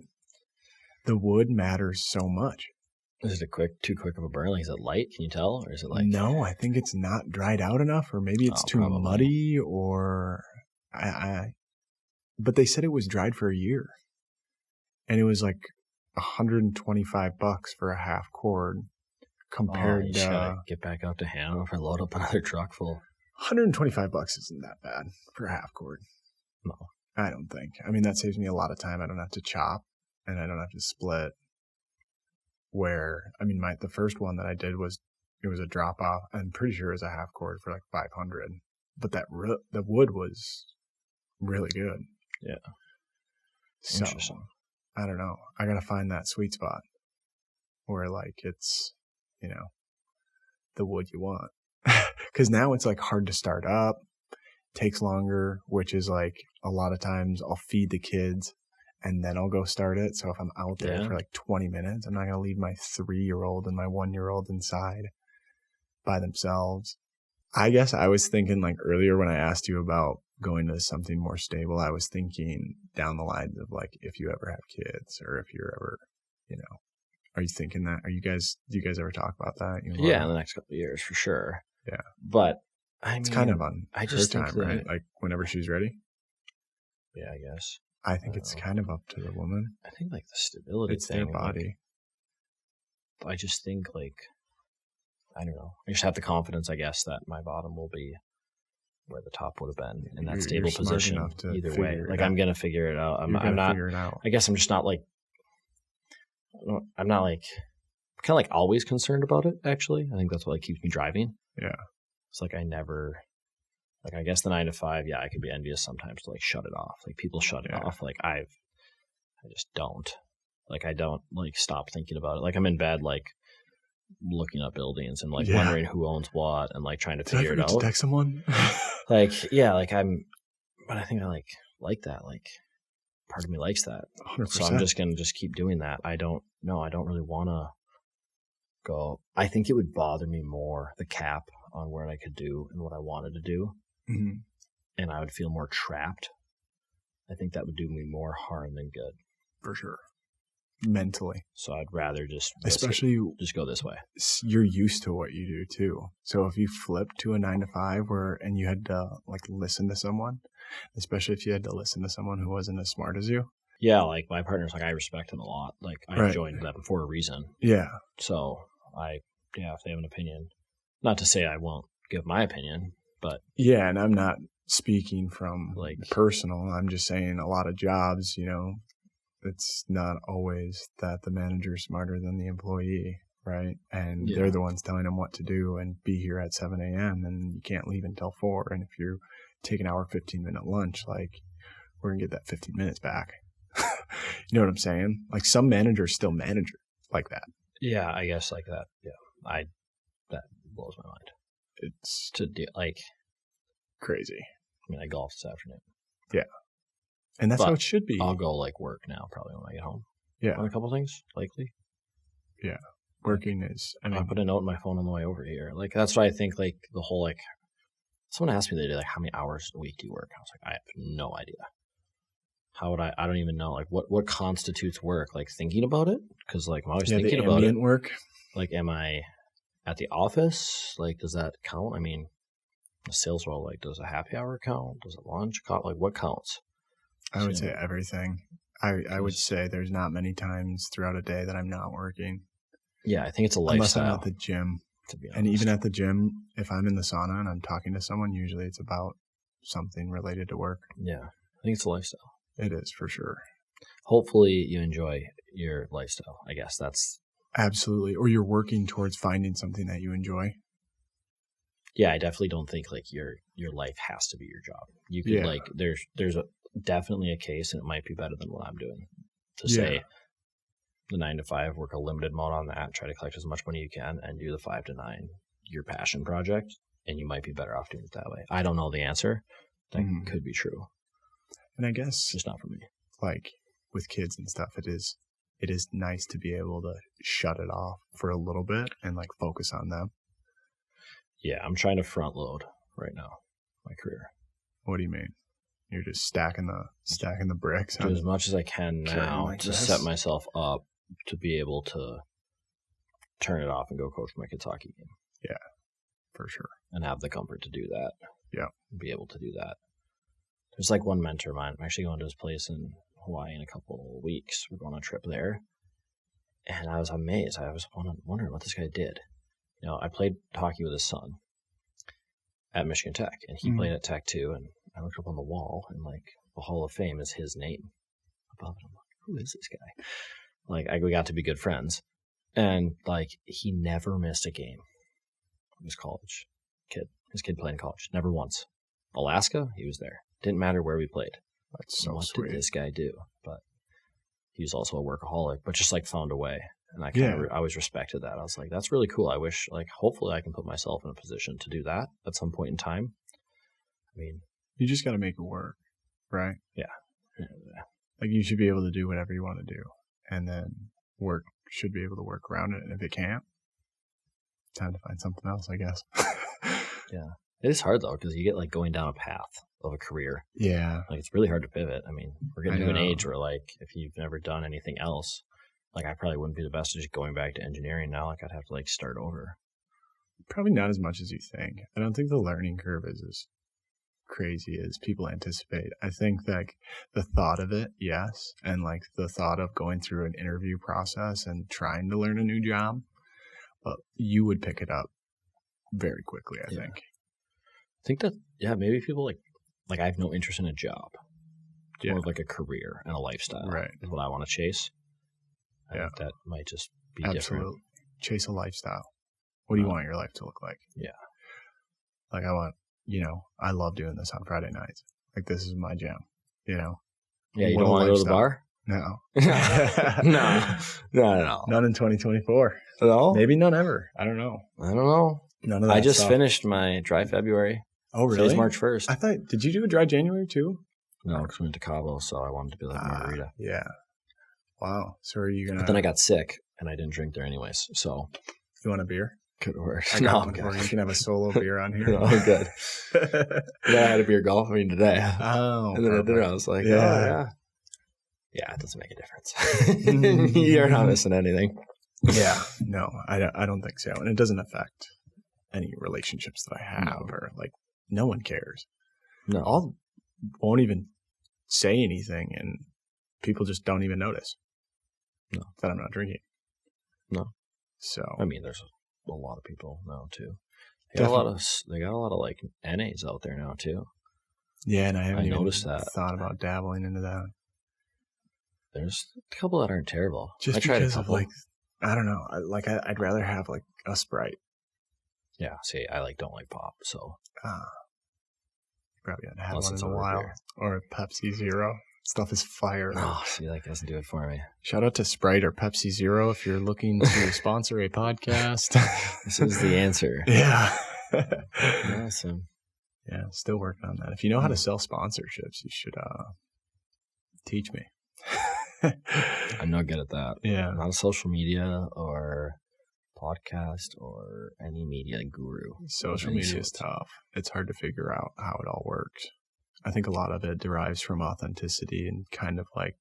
The wood matters so much. Is it too quick of a burn? Like, is it light? Can you tell, or is it like? No, I think it's not dried out enough, or maybe it's too muddy, or But they said it was dried for a year, and it was like $125 for a half cord compared to get back out to Hanover and load up another truck full. $125 isn't that bad for a half cord. No, I don't think. I mean, that saves me a lot of time. I don't have to chop, and I don't have to split. Where, I mean, the first one that I did was a drop off. I'm pretty sure it was a half cord for like $500, but the wood was really good. Yeah. So, I don't know. I got to find that sweet spot where like it's, the wood you want. Because now it's like hard to start up, takes longer, which is like a lot of times I'll feed the kids and then I'll go start it. So if I'm out there for like 20 minutes, I'm not going to leave my 3-year-old and my 1-year-old inside by themselves. I guess I was thinking like earlier when I asked you about going to something more stable, I was thinking down the lines of like if you ever have kids or if you're ever, are you thinking that? Do you guys ever talk about that? Yeah, in the next couple of years for sure. Yeah, but I mean, it's kind of on her time, right? Like whenever she's ready. Yeah, I guess. I think it's kind of up to the woman. I think like the stability it's thing. Their body. Like, I just think like, I don't know. I just have the confidence, I guess, that my bottom will be where the top would have been in that stable position. Either way, like I'm gonna figure it out. I'm not. Figure it out. I guess I'm just not like. I'm not like kind of like always concerned about it. Actually, I think that's what like keeps me driving. Yeah, it's like I never. Like I guess the 9 to 5, yeah, I could be envious sometimes to like shut it off. Like people shut it off. Like I just don't. Like I don't like stop thinking about it. Like I'm in bed like looking up buildings and like wondering who owns what and like trying to figure it out. To text someone? But I think I like that. Like part of me likes that. 100%. So I'm just gonna keep doing that. I don't really want to go. I think it would bother me more the cap on what I could do and what I wanted to do. Mm-hmm. And I would feel more trapped. I think that would do me more harm than good. For sure. Mentally. So I'd rather just go this way. You're used to what you do too. So if you flip to a 9 to 5 and you had to like listen to someone, especially if you had to listen to someone who wasn't as smart as you. Yeah, like my partner's like I respect him a lot. Like I joined them for a reason. Yeah. So if they have an opinion, not to say I won't give my opinion, but yeah, and I'm not speaking from like personal. I'm just saying a lot of jobs, it's not always that the manager's smarter than the employee, right? And they're the ones telling them what to do and be here at 7 a.m. and you can't leave until 4. And if you take an hour, 15-minute lunch, like we're going to get that 15 minutes back. You know what I'm saying? Like some managers still manage like that. Yeah, I guess like that. Yeah, that blows my mind. It's like crazy. I mean, I golfed this afternoon. Yeah. And that's how it should be. I'll go like work now probably when I get home. Yeah. On a couple things, likely. Yeah. Working is, I put a note in my phone on the way over here. Like, that's why I think like the whole, like, someone asked me the other day, like, how many hours a week do you work? I was like, I have no idea. How would I don't even know. Like, what constitutes work? Like, thinking about it? Because, like, I'm always thinking about it. Work. Like, am I at the office? Like, does that count? I mean, the sales role, like, does a happy hour count? Does a lunch count? Like, what counts? I would say everything. I would say there's not many times throughout a day that I'm not working. Yeah, I think it's a Unless lifestyle. I'm at the gym. To be honest. And even at the gym, if I'm in the sauna and I'm talking to someone, usually it's about something related to work. Yeah, I think it's a lifestyle. It is, for sure. Hopefully you enjoy your lifestyle. I guess that's... Absolutely. Or you're working towards finding something that you enjoy. Yeah, I definitely don't think like your life has to be your job. You could like there's definitely a case, and it might be better than what I'm doing, to say the 9 to 5, work a limited amount on that, try to collect as much money you can, and do the 5 to 9 your passion project, and you might be better off doing it that way. I don't know the answer. That could be true. And I guess just not for me. Like with kids and stuff, it is nice to be able to shut it off for a little bit and like focus on them. Yeah, I'm trying to front load right now my career. What do you mean? You're just stacking the bricks. Do as much as I can now to set myself up to be able to turn it off and go coach my kids' hockey game. Yeah, for sure. And have the comfort to do that. Yeah. Be able to do that. There's like one mentor of mine. I'm actually going to his place in Hawaii in a couple of weeks. We're going on a trip there. And I was amazed. I was wondering what this guy did. You know, I played hockey with his son at Michigan Tech, and he played at Tech too. And I looked up on the wall, and like the Hall of Fame is his name above it. I'm like, who is this guy? Like, we got to be good friends, and like he never missed a game. His college kid, his kid played in college, never once. Alaska, he was there. Didn't matter where we played. That's so what sweet. did this guy do? But he was also a workaholic, but just like found a way. And I kind of I always respected that. I was like, that's really cool. I wish, like, hopefully I can put myself in a position to do that at some point in time. I mean, you just got to make it work, right? Yeah. Like you should be able to do whatever you want to do, and then work should be able to work around it. And if it can't, time to find something else, I guess. Yeah. It is hard though, because you get like going down a path of a career. Yeah. Like it's really hard to pivot. I mean, we're getting to an age where like if you've never done anything else, like I probably wouldn't be the best at just going back to engineering now. Like I'd have to like start over. Probably not as much as you think. I don't think the learning curve is as crazy as people anticipate. I think like the thought of it, yes, and like the thought of going through an interview process and trying to learn a new job, but you would pick it up very quickly, I think. I think that, maybe people like I have no interest in a job. It's more of like a career and a lifestyle. Right. Is what I want to chase. I think that might just be different. Chase a lifestyle. What do you want your life to look like? Yeah. Like I love doing this on Friday nights. Like this is my jam, Yeah, you don't want to go to the bar? No. No. None in 2024. No? Maybe none ever. I don't know. None of that I just stuff. finished my dry February. Oh, really? Today's March 1st. I thought, did you do a dry January too? No, because we went to Cabo, so I wanted to be like margarita. Yeah. Wow. So are you going to... But then I got sick, and I didn't drink there anyways, so... You want a beer? Could work. No, I'm good. You can have a solo beer on here. Oh, good. Yeah, I had a beer golf meeting today. Oh, and then at dinner I was like, yeah, it doesn't make a difference. You're not missing anything. Yeah, no, I don't think so. And it doesn't affect any relationships that I have or like no one cares. No. I'll won't even say anything and people just don't even notice that I'm not drinking. No. So I mean, there's a lot of people now too. They got a lot of like NAs out there now too. Yeah, and I haven't even noticed that. Thought about dabbling into that. There's a couple that aren't terrible. Just I tried because a couple. of like, I don't know. I'd rather have like a Sprite. Yeah, see, I don't like pop, so. Probably haven't had Unless one it's in a over while. here. Or a Pepsi Zero. Stuff is fire. Oh, see, that doesn't do it for me. Shout out to Sprite or Pepsi Zero if you're looking to sponsor a podcast. This is the answer. Yeah. Awesome. Yeah, still working on that. If you know how to sell sponsorships, you should teach me. I'm not good at that. Yeah. I'm not a social media or podcast or any media guru. Social media is tough. It's hard to figure out how it all works. I think a lot of it derives from authenticity and kind of like,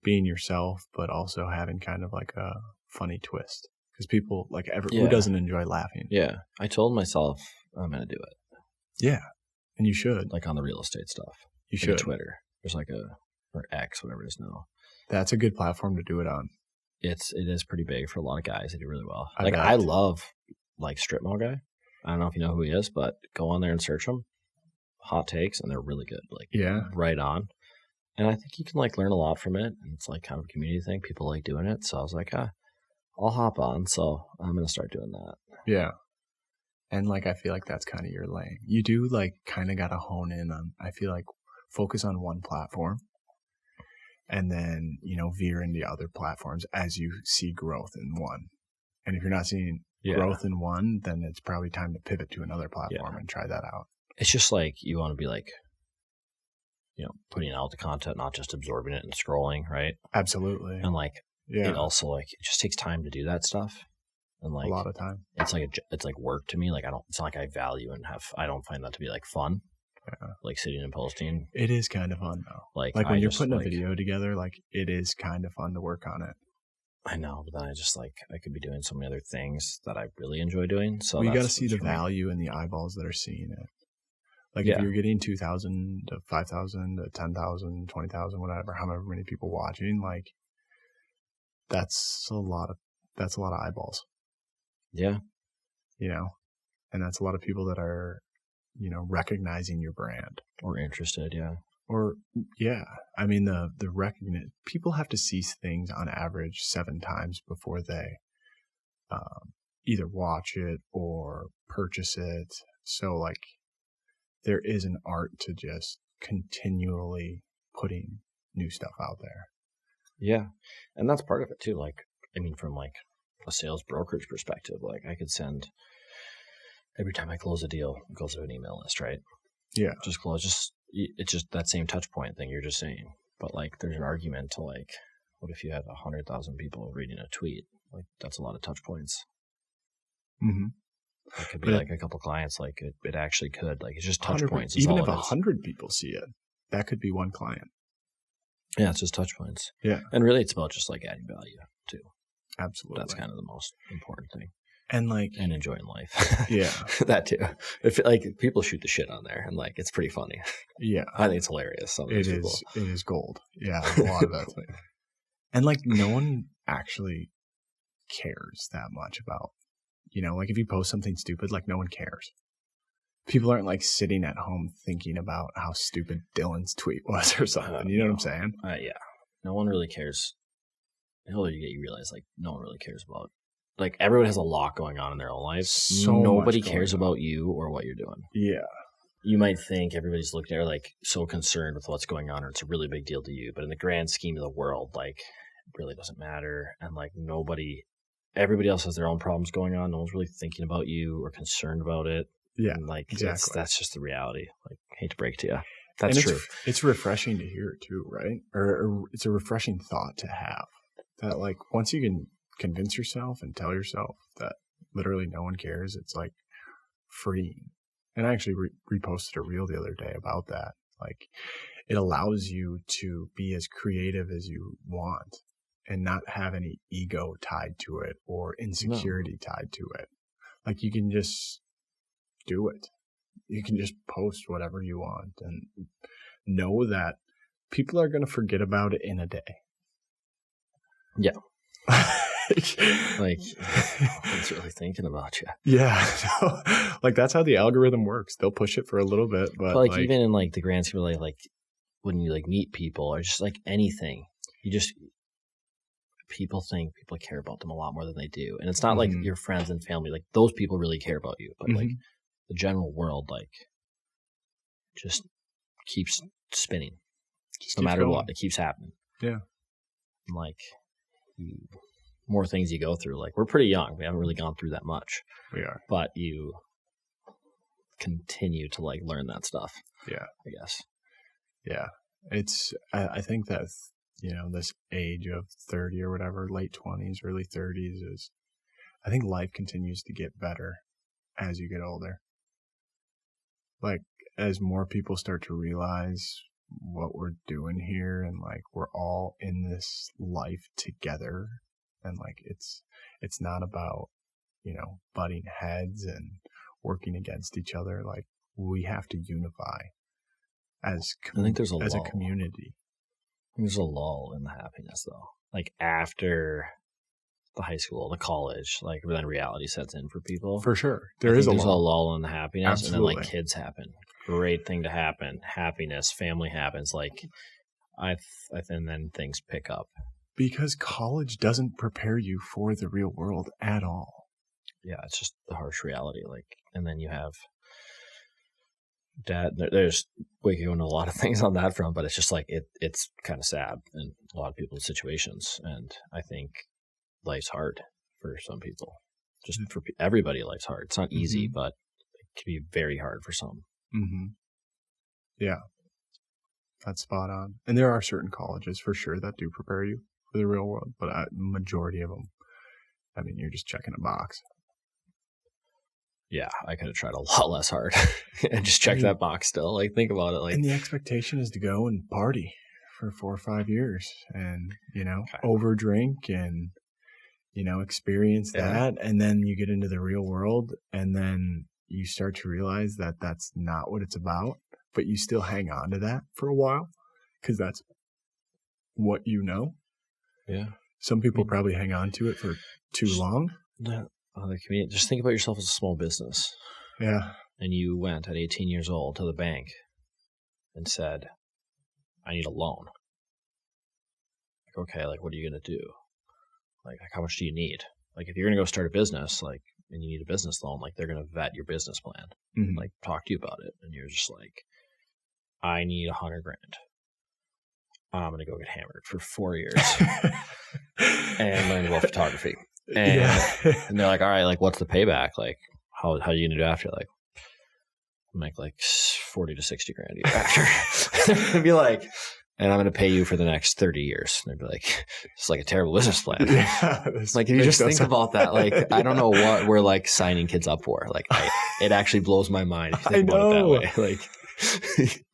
being yourself, but also having kind of like a funny twist. Because people, who doesn't enjoy laughing? Yeah. I told myself I'm going to do it. Yeah. And you should. Like on the real estate stuff. You should. Twitter. There's like a or X, whatever it is now. That's a good platform to do it on. It is pretty big for a lot of guys. They do really well. I bet. I love like Strip Mall guy. I don't know if you know who he is, but go on there and search him. Hot takes, and they're really good. Like, yeah, right on. And I think you can like learn a lot from it. And it's like kind of a community thing. People like doing it. So I was like, I'll hop on. So I'm going to start doing that. Yeah. And like, I feel like that's kind of your lane. You do like kind of got to hone in on, I feel like, focus on one platform and then, you know, veer into other platforms as you see growth in one. And if you're not seeing growth in one, then it's probably time to pivot to another platform and try that out. It's just like you want to be like, you know, putting out the content, not just absorbing it and scrolling, right? Absolutely. And like, it also like, it just takes time to do that stuff. And like a lot of time. It's like work to me. Like it's not like I value and I don't find that to be like fun. Yeah. Like sitting and posting. It is kind of fun though. Like when you're putting a video together, like it is kind of fun to work on it. I know, but then I could be doing so many other things that I really enjoy doing. So you got to see the value in the eyeballs that are seeing it. Like if you're getting 2,000 to 5,000 to 10,000, 20,000, whatever, however many people watching, like that's a lot of eyeballs. Yeah. You know, and that's a lot of people that are, you know, recognizing your brand or interested. Yeah. Or I mean the recognition. People have to see things on average 7 times before they either watch it or purchase it. So like there is an art to just continually putting new stuff out there. Yeah. And that's part of it too. Like, I mean, from like a sales brokerage perspective, like I could send every time I close a deal, it goes to an email list, right? Yeah. It's just that same touch point thing you're just saying. But like, there's an argument to like, what if you had 100,000 people reading a tweet? Like, that's a lot of touch points. Mm-hmm. It could be like a couple clients. Like it actually could. Like it's just touch points. Even if 100 people see it, that could be one client. Yeah, it's just touch points. Yeah, and really, it's about just like adding value too. Absolutely, that's kind of the most important thing. And like enjoying life. Yeah, that too. If like people shoot the shit on there, and like it's pretty funny. Yeah, I think it's hilarious. It is gold. Yeah, a lot of that thing. And like no one actually cares that much about. You know, like if you post something stupid, like no one cares. People aren't like sitting at home thinking about how stupid Dylan's tweet was or something. You know what I'm saying? Yeah. No one really cares. Until you realize like no one really cares about. Like everyone has a lot going on in their own lives. So nobody cares about you or what you're doing. Yeah. You might think everybody's looking there like so concerned with what's going on or it's a really big deal to you. But in the grand scheme of the world, like it really doesn't matter. And like everybody else has their own problems going on. No one's really thinking about you or concerned about it. Yeah, and like exactly. That's just the reality. Like, hate to break it to you. That's true. It's refreshing to hear too, right? Or it's a refreshing thought to have that like once you can convince yourself and tell yourself that literally no one cares, it's like freeing. And I actually reposted a reel the other day about that. Like it allows you to be as creative as you want and not have any ego tied to it or insecurity tied to it. Like you can just do it. You can just post whatever you want and know that people are going to forget about it in a day. Yeah. Like, it's really thinking about you. Yeah. Like that's how the algorithm works. They'll push it for a little bit, but like even in like the grand scheme of like when you like meet people or just like anything, people think people care about them a lot more than they do. And it's not like your friends and family, like those people really care about you, but like the general world, like just keeps spinning no matter what. It keeps happening. Yeah. And like more things you go through, like we're pretty young. We haven't really gone through that much. We are. But you continue to like learn that stuff. Yeah. I guess. Yeah. I think that, you know, this age of 30 or whatever, late 20s, early 30s is, I think life continues to get better as you get older. Like as more people start to realize what we're doing here and like we're all in this life together and like it's not about, you know, butting heads and working against each other. Like we have to unify as a community. There's a lull in the happiness, though. Like after the high school, the college, like then reality sets in for people. For sure. There's a lull in the happiness. Absolutely. And then like kids happen. Great thing to happen. Happiness, family happens. Like and then things pick up. Because college doesn't prepare you for the real world at all. Yeah, it's just the harsh reality. Like, and then you have dad. We can go into a lot of things on that front, but it's just like it's kind of sad in a lot of people's situations. And I think life's hard for some people. Just for everybody, life's hard. It's not easy, but it can be very hard for some. Mm-hmm. Yeah, that's spot on. And there are certain colleges for sure that do prepare you for the real world, but majority of them, I mean, you're just checking a box. Yeah, I could have tried a lot less hard and just check that box still. Like, think about it. Like, and the expectation is to go and party for 4 or 5 years and, over drink and, experience that. And then you get into the real world and then you start to realize that that's not what it's about, but you still hang on to that for a while because that's what you know. Yeah. Some people probably hang on to it for too long. Just think about yourself as a small business. Yeah. And you went at 18 years old to the bank and said, I need a loan. Like, okay, like, what are you going to do? Like, how much do you need? Like, if you're going to go start a business, like, and you need a business loan, like, they're going to vet your business plan, like, talk to you about it. And you're just like, I need $100,000. I'm going to go get hammered for 4 years and learn about photography. And they're like, all right, like, what's the payback? Like, how are you going to do after? Like, make like 40 to 60 grand a year after. I'd be like, and I'm going to pay you for the next 30 years. And they'd be like, it's like a terrible business plan. Yeah, like, if you just think about that, like, I don't know what we're like signing kids up for. Like, it actually blows my mind if you think about it that way. Like,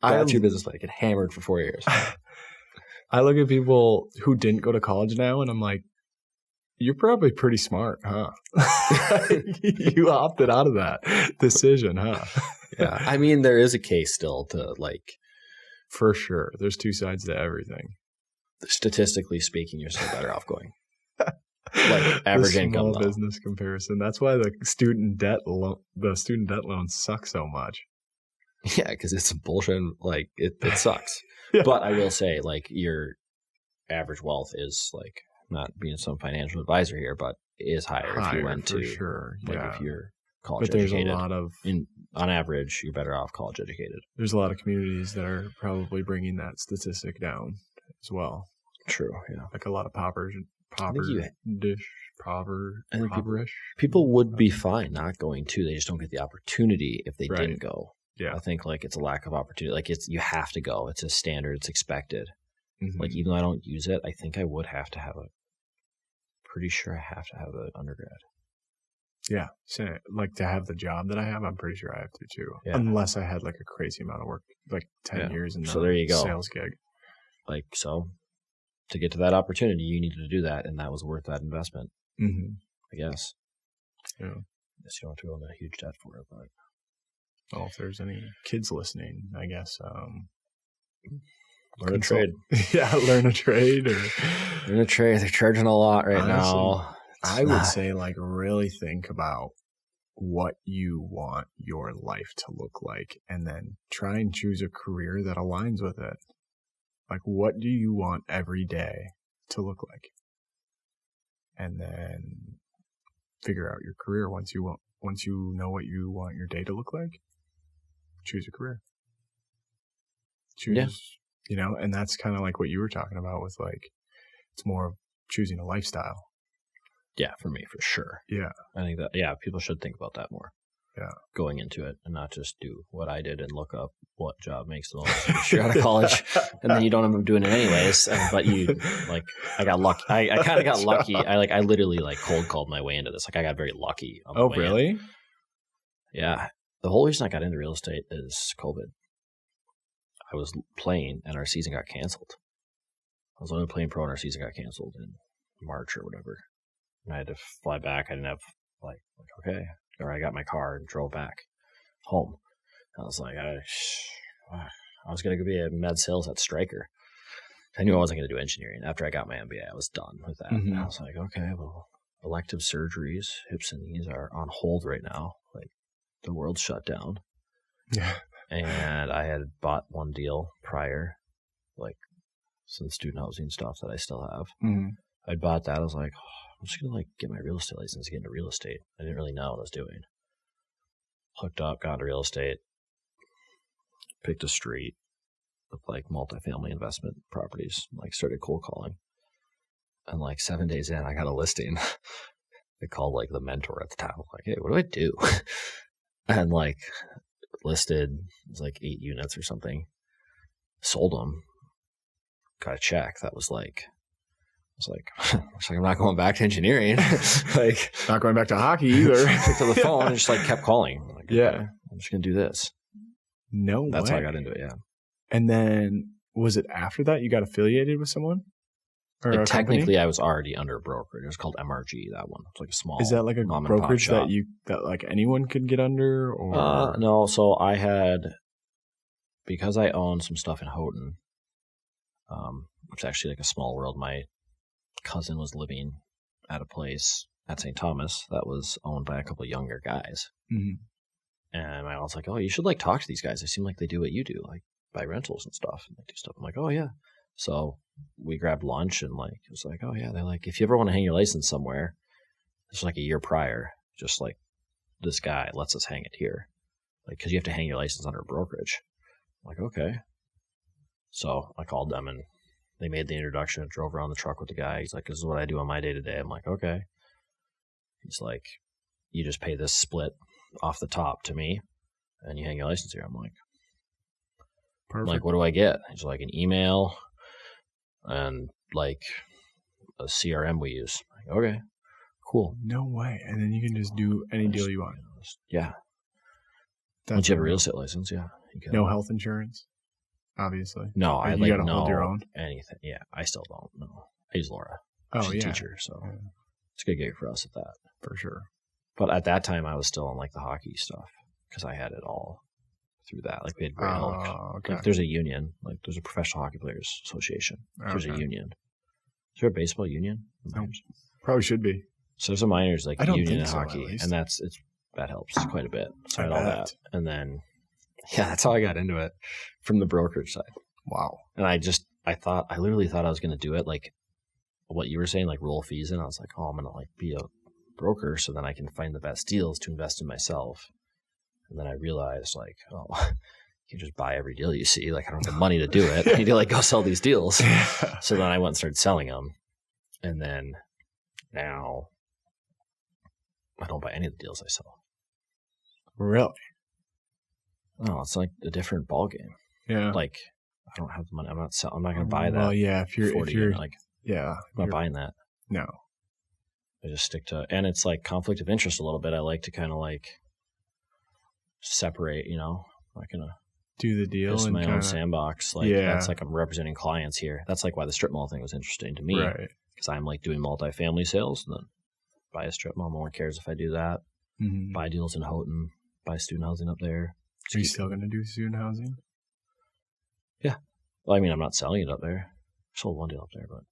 that's your business plan. Get hammered for 4 years. I look at people who didn't go to college now and I'm like, you're probably pretty smart, huh? You opted out of that decision, huh? Yeah. I mean, there is a case still to like. For sure. There's two sides to everything. Statistically speaking, you're still better off going. Like average income. Small business comparison. That's why the student debt loans suck so much. Yeah, because it's bullshit. Like it sucks. Yeah. But I will say, like, your average wealth is like, not being some financial advisor here, but is higher if you went to, sure. Like, yeah. if you're college but there's educated. A lot of, on average, you're better off college educated. There's a lot of communities that are probably bringing that statistic down as well. True, yeah. Like a lot of people would be fine not going to. They just don't get the opportunity if they didn't go. Yeah. I think like it's a lack of opportunity. Like you have to go. It's a standard. It's expected. Mm-hmm. Like even though I don't use it, I think I would have to have pretty sure I have to have an undergrad. Yeah. So like to have the job that I have, I'm pretty sure I have to too. Yeah. Unless I had like a crazy amount of work, like 10 years in so there you go. Sales gig. Like, so to get to that opportunity, you needed to do that. And that was worth that investment. Mm-hmm. I guess. Yeah. I guess you don't have to go into a huge debt for it, but. Well, if there's any kids listening, I guess. Learn a trade. Yeah, learn a trade. Learn a trade. They're charging a lot right now. I would say, like, really think about what you want your life to look like and then try and choose a career that aligns with it. Like, what do you want every day to look like? And then figure out your career once you know what you want your day to look like. Choose a career. And that's kind of like what you were talking about with like, it's more of choosing a lifestyle. Yeah, for me, for sure. Yeah. I think that, people should think about that more. Yeah. Going into it and not just do what I did and look up what job makes the most if you're out of college and then you don't end up doing it anyways. But you, like, I got lucky. I kind of got lucky. I literally like cold called my way into this. Like I got very lucky. Oh, really? Yeah. The whole reason I got into real estate is COVID. I was playing and our season got canceled. I was only playing pro and our season got canceled in March or whatever. And I had to fly back. I didn't have okay. Or I got my car and drove back home. I was like, I was going to be a med sales at Stryker. I knew I wasn't going to do engineering. After I got my MBA, I was done with that. Mhm. And I was like, okay, well, elective surgeries, hips and knees are on hold right now. Like the world's shut down. Yeah. And I had bought one deal prior, like some student housing stuff that I still have. Mm-hmm. I'd bought that. I was like, I'm just going to like get my real estate license, get into real estate. I didn't really know what I was doing. Hooked up, got into real estate, picked a street with like multifamily investment properties, like started cold calling. And like 7 days in, I got a listing. I called like the mentor at the time. I'm like, hey, what do I do? And like listed, it was like 8 units or something. Sold them. Got a check that was like, I was like, looks like I'm not going back to engineering. Like, Not going back to hockey either. picked up the phone and just like kept calling. I'm like, Yeah. okay, I'm just gonna do this. No That's way. how I got into it. Yeah. And then was it after that you got affiliated with someone? Or Like a company? technically, I was already under a brokerage. It was called MRG. That one. It's like a small. Is that like a mom and pop brokerage shop. that like anyone could get under? Or No. So I had, because I own some stuff in Houghton, which is actually like a small world. My cousin was living at a place at St. Thomas that was owned by a couple of younger guys. Mhm. And my mom's like, oh, you should like talk to these guys. They seem like they do what you do, like buy rentals and stuff and like do stuff. I'm like, oh yeah. So we grabbed lunch and like, it was like, oh yeah, they're like, if you ever want to hang your license somewhere, it's like a year prior, just like this guy lets us hang it here. Like, cause you have to hang your license under a brokerage. I'm like, okay. So I called them and they made the introduction, drove around the truck with the guy. He's like, this is what I do on my day to day. I'm like, okay. He's like, you just pay this split off the top to me and you hang your license here. I'm like, Perfect. what do I get? He's like, an email and like a CRM we use. I'm like, okay, cool. No way. And then you can just do any deal you want. Yeah. That's Once you have a real unreal. estate license, yeah. You can. No health insurance, obviously. No, Or I you like gotta hold your no own? anything. Yeah, I still don't know. I use Laura. Oh, She's yeah. a teacher, so Yeah, it's a good gig for us at that. for sure. But at that time, I was still on like the hockey stuff because I had it all through that. Like we had great help. Oh, okay. Like there's a union. Like there's a Professional Hockey Players Association. There's a Okay. union. Is there a baseball union? No. Probably should be. So there's a minors like I don't union think in so, at hockey, least. and that helps quite a bit. So I I had all bet. that, and then yeah, that's how I got into it from the brokerage side. Wow. And I literally thought I was going to do it like what you were saying, like roll fees in. I was like, oh, I'm going to like be a broker so then I can find the best deals to invest in myself. And then I realized like, oh, you can just buy every deal you see. Like I don't have the money to do it. I need to like go sell these deals. So then I went and started selling them. And then now I don't buy any of the deals I sell. Really? No, it's like a different ball game. Yeah. Like I don't have the money. I'm not going to buy that. Well, yeah. If you're 40 like yeah, I'm not buying that. no. I just stick to, and it's like conflict of interest a little bit. I like to kind of like separate, I'm not going to Do the deal piss and my own kinda, sandbox. Like Yeah. that's like I'm representing clients here. That's like why the strip mall thing was interesting to me. right. Because I'm like doing multifamily sales and then buy a strip mall. No one cares if I do that. Mhm. Buy deals in Houghton, buy student housing up there. Are you still going to do student housing? Well, I mean, I'm not selling it up there. I sold one deal up there, but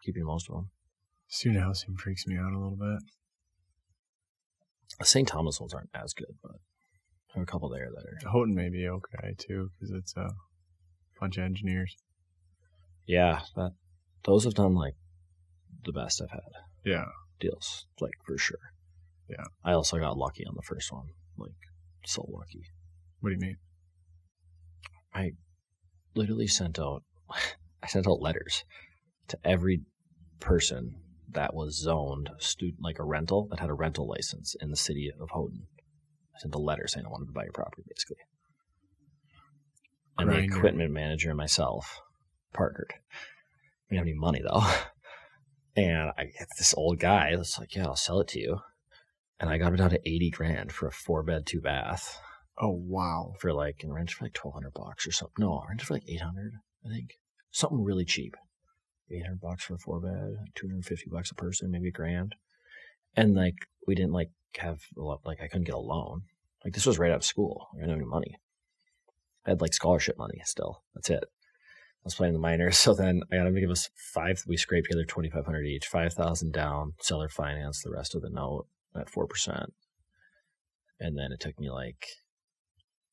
keeping most of them. Student housing freaks me out a little bit. The St. Thomas ones aren't as good, but there are a couple there that are. Houghton may be okay too because it's a bunch of engineers. Yeah, those have done like the best I've had. Yeah. Deals, like for sure. Yeah. I also got lucky on the first one, like so lucky. What do you mean? I literally sent out letters to every person that was zoned student, like a rental that had a rental license in the city of Houghton. I sent a letter saying I wanted to buy your property, basically. And Grinder. the equipment manager and myself partnered. We didn't have any money though. And I get this old guy that's like, yeah, I'll sell it to you. And I got it down to $80,000 for a 4-bed, 2-bath. Oh, wow. For like, and rent for like $1,200 or something. No, I rented for like $800, I think. Something really cheap. $800 for a 4-bed, like $250 a person, maybe $1,000. And like, we didn't like have, like, I couldn't get a loan. Like, this was right out of school. I didn't have any money. I had like scholarship money still. That's it. was playing the minors. So then I got to give us we scraped together $2,500 each, 5,000 down, seller finance the rest of the note at 4%. And then it took me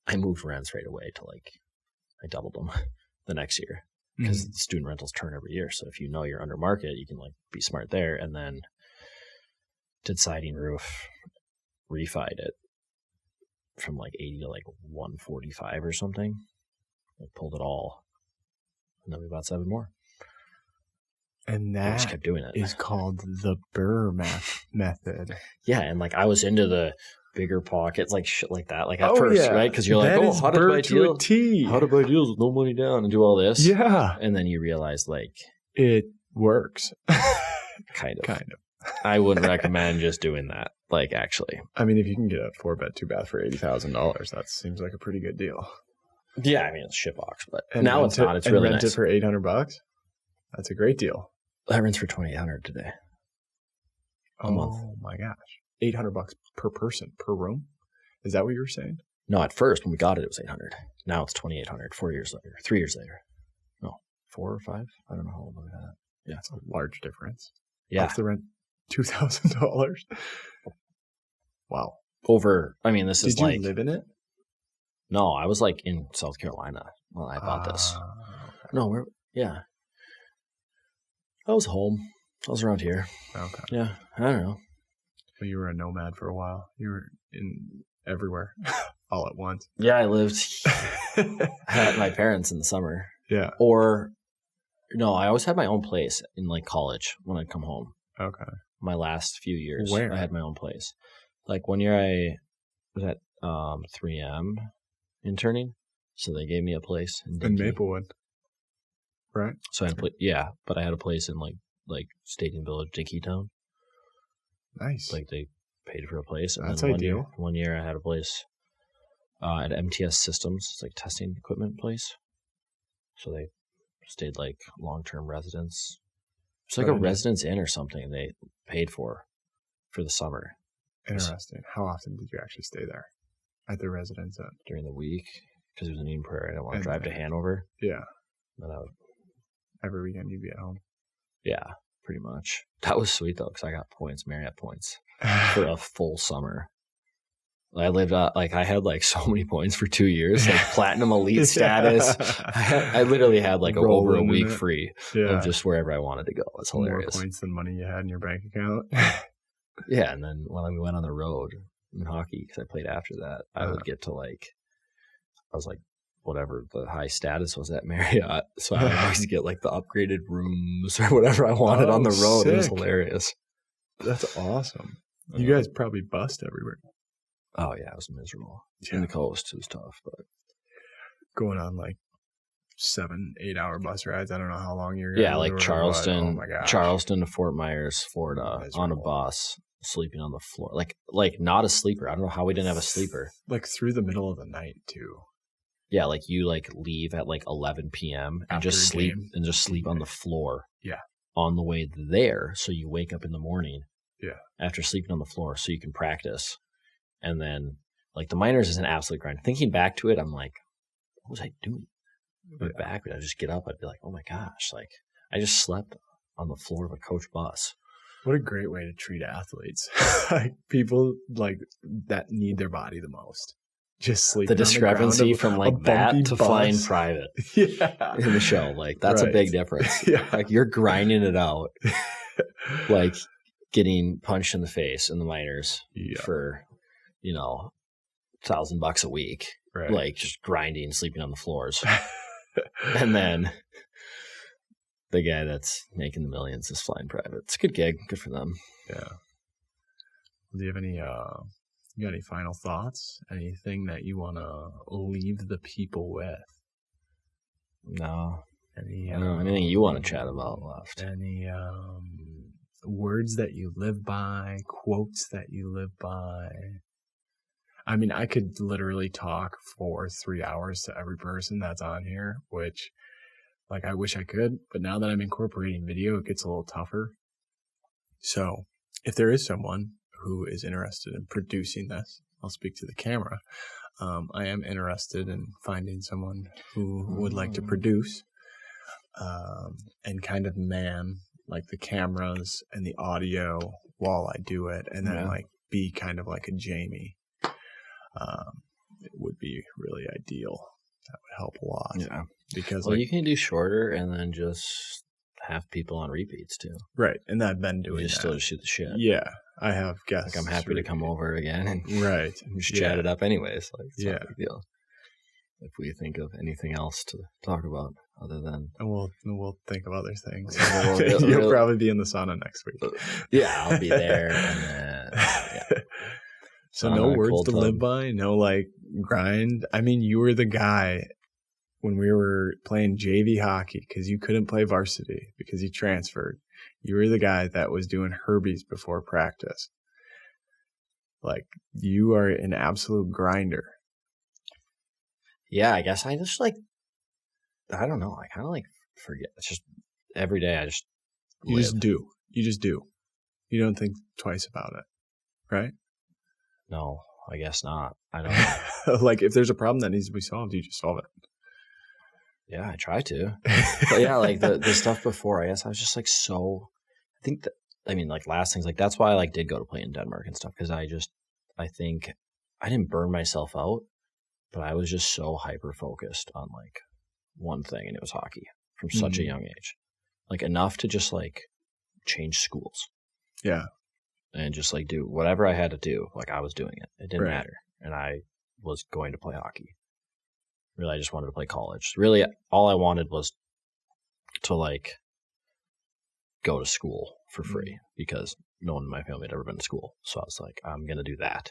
I moved rents right away to I doubled them the next year because student rentals turn every year. So if you know you're under market, you can be smart there. And then did siding roof, refied it from 80 to 145 or something. Pulled it all. And then we bought 7 more. And we just kept doing it. Is called the BauerOur method. Yeah. And I was into the bigger pockets, shit like that. At first, right? Because you're how to buy deals with no money down and do all this. Yeah. And then you realize it works. Kind of. I wouldn't recommend just doing that. Actually. I mean, if you can get a 4-bed, 2-bath for $80,000, that seems like a pretty good deal. Yeah, I mean it's a shitbox, but now it's not. It's really nice. Rent it for $800. That's a great deal. That rents for $2,800 today. A month. Oh my gosh, $800 per person per room. Is that what you were saying? No, at first when we got it, it was $800. Now it's $2,800. 4 years later, 3 years later. No, 4 or 5. I don't know how old we had. Yeah, it's a large difference. Yeah, off the rent, $2,000. Wow. This is Did you live in it? No, I was in South Carolina when I bought this. Okay. No, yeah. I was home. I was around here. Okay. Yeah, I don't know. Well, you were a nomad for a while. You were in everywhere all at once. Yeah, I lived at my parents in the summer. Yeah. Or, no, I always had my own place in college when I'd come home. Okay. My last few years. Where? I had my own place. 1 year I was at 3M interning. So they gave me a place in Maplewood. Right? So I had but I had a place in Stadium Village, Dinkytown. Nice. They paid for a place. And that's then ideal. One year I had a place at MTS Systems. It's testing equipment place. So they stayed long-term residents. It's a residence inn or something they paid for the summer. Interesting. How often did you actually stay there at the residence inn? During the week, because it was in Eden Prairie. I didn't want to drive to Hanover. Yeah. Then I would. Every weekend you'd be at home. Yeah, pretty much. That was sweet though, because I got points, Marriott points, for a full summer. I lived I had so many points for 2 years, platinum elite status. I literally had over a week free of just wherever I wanted to go. It's hilarious. More points than money you had in your bank account. Yeah, and then when we went on the road in hockey, because I played after that, I would get to I was whatever the high status was at Marriott, so I would always get the upgraded rooms or whatever I wanted on the road. Sick. It was hilarious. That's awesome. You guys probably bust everywhere. Oh yeah, it was miserable. Yeah. In the coast, it was tough, but going on 7-8 hour bus rides. I don't know how long you're. Yeah, Charleston, Charleston to Fort Myers, Florida, on a bus, sleeping on the floor, not a sleeper. I don't know how we didn't have a sleeper. Through the middle of the night too. Yeah, you leave at 11 p.m. and just sleep on the floor. Yeah. On the way there, so you wake up in the morning. Yeah. After sleeping on the floor, so you can practice, and then the minors is an absolute grind. Thinking back to it, I'm what was I doing? Back, I'd just get up. I'd be oh my gosh, I just slept on the floor of a coach bus. What a great way to treat athletes. People that need their body the most. Just sleep. The discrepancy from that to bus. Flying private. Yeah. In the show. That's right. A big difference. Yeah. You're grinding it out. Getting punched in the face in the minors for, $1,000 a week. Right. Just grinding, sleeping on the floors. And then the guy that's making the millions is flying private. It's a good gig. Good for them. Yeah. Do you have any you got any final thoughts? Anything that you want to leave the people with? No. Anything you want to chat about left? Any words that you live by, quotes that you live by? I mean, I could literally talk for 3 hours to every person that's on here, which I wish I could, but now that I'm incorporating video, it gets a little tougher. So if there is someone who is interested in producing this, I'll speak to the camera. I am interested in finding someone who would like to produce. and kind of man like the cameras and the audio while I do it, and then like be kind of like a Jamie. It would be really ideal. That would help a lot. Yeah, because you can do shorter and then just have people on repeats too. Right, and I've been doing that. Still shoot the shit. Yeah, I have guests. Like I'm happy to come over again and just chat it up anyways. Like it's not a big deal. If we think of anything else to talk about other than, and we'll think of other things. You'll probably be in the sauna next week. Yeah, I'll be there. And then, So no words to live by, no like grind. I mean, you were the guy when we were playing JV hockey because you couldn't play varsity because you transferred. You were the guy that was doing Herbies before practice. Like, you are an absolute grinder. Yeah, I guess I just I don't know. I kind of forget. It's just every day I just live. You just do. You don't think twice about it, right? No, I guess not. I don't know. Like, if there's a problem that needs to be solved, you just solve it. Yeah, I try to. But yeah, like the stuff before, I guess I was just last things, that's why I did go to play in Denmark and stuff, because I think I didn't burn myself out, but I was just so hyper focused on one thing, and it was hockey from such a young age. Enough to just change schools. Yeah. And just do whatever I had to do. I was doing it. It didn't matter. And I was going to play hockey. Really, I just wanted to play college. Really, all I wanted was to go to school for free because no one in my family had ever been to school. So I was like, I'm going to do that.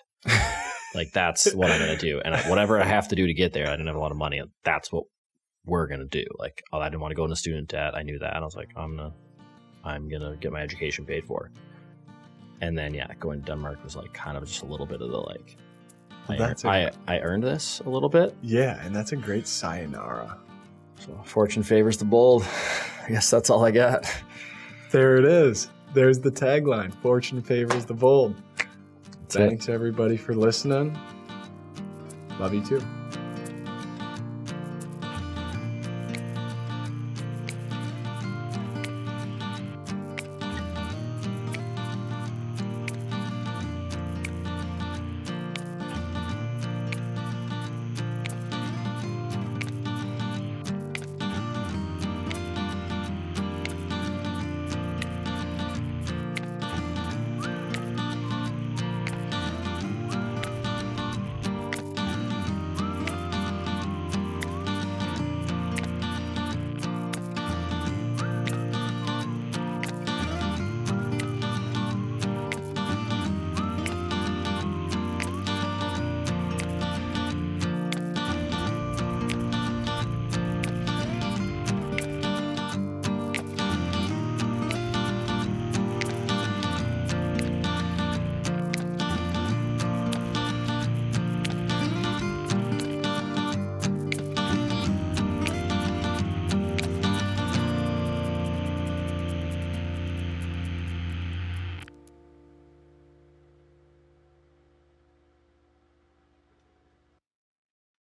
That's what I'm going to do. And whatever I have to do to get there, I didn't have a lot of money. And that's what we're going to do. I didn't want to go into student debt. I knew that. And I was like, I'm going to get my education paid for. And then, going to Denmark was kind of just a little bit of the I earned this a little bit. Yeah, and that's a great sayonara. So fortune favors the bold. I guess that's all I got. There it is. There's the tagline. Fortune favors the bold. Thanks everybody for listening. Love you too.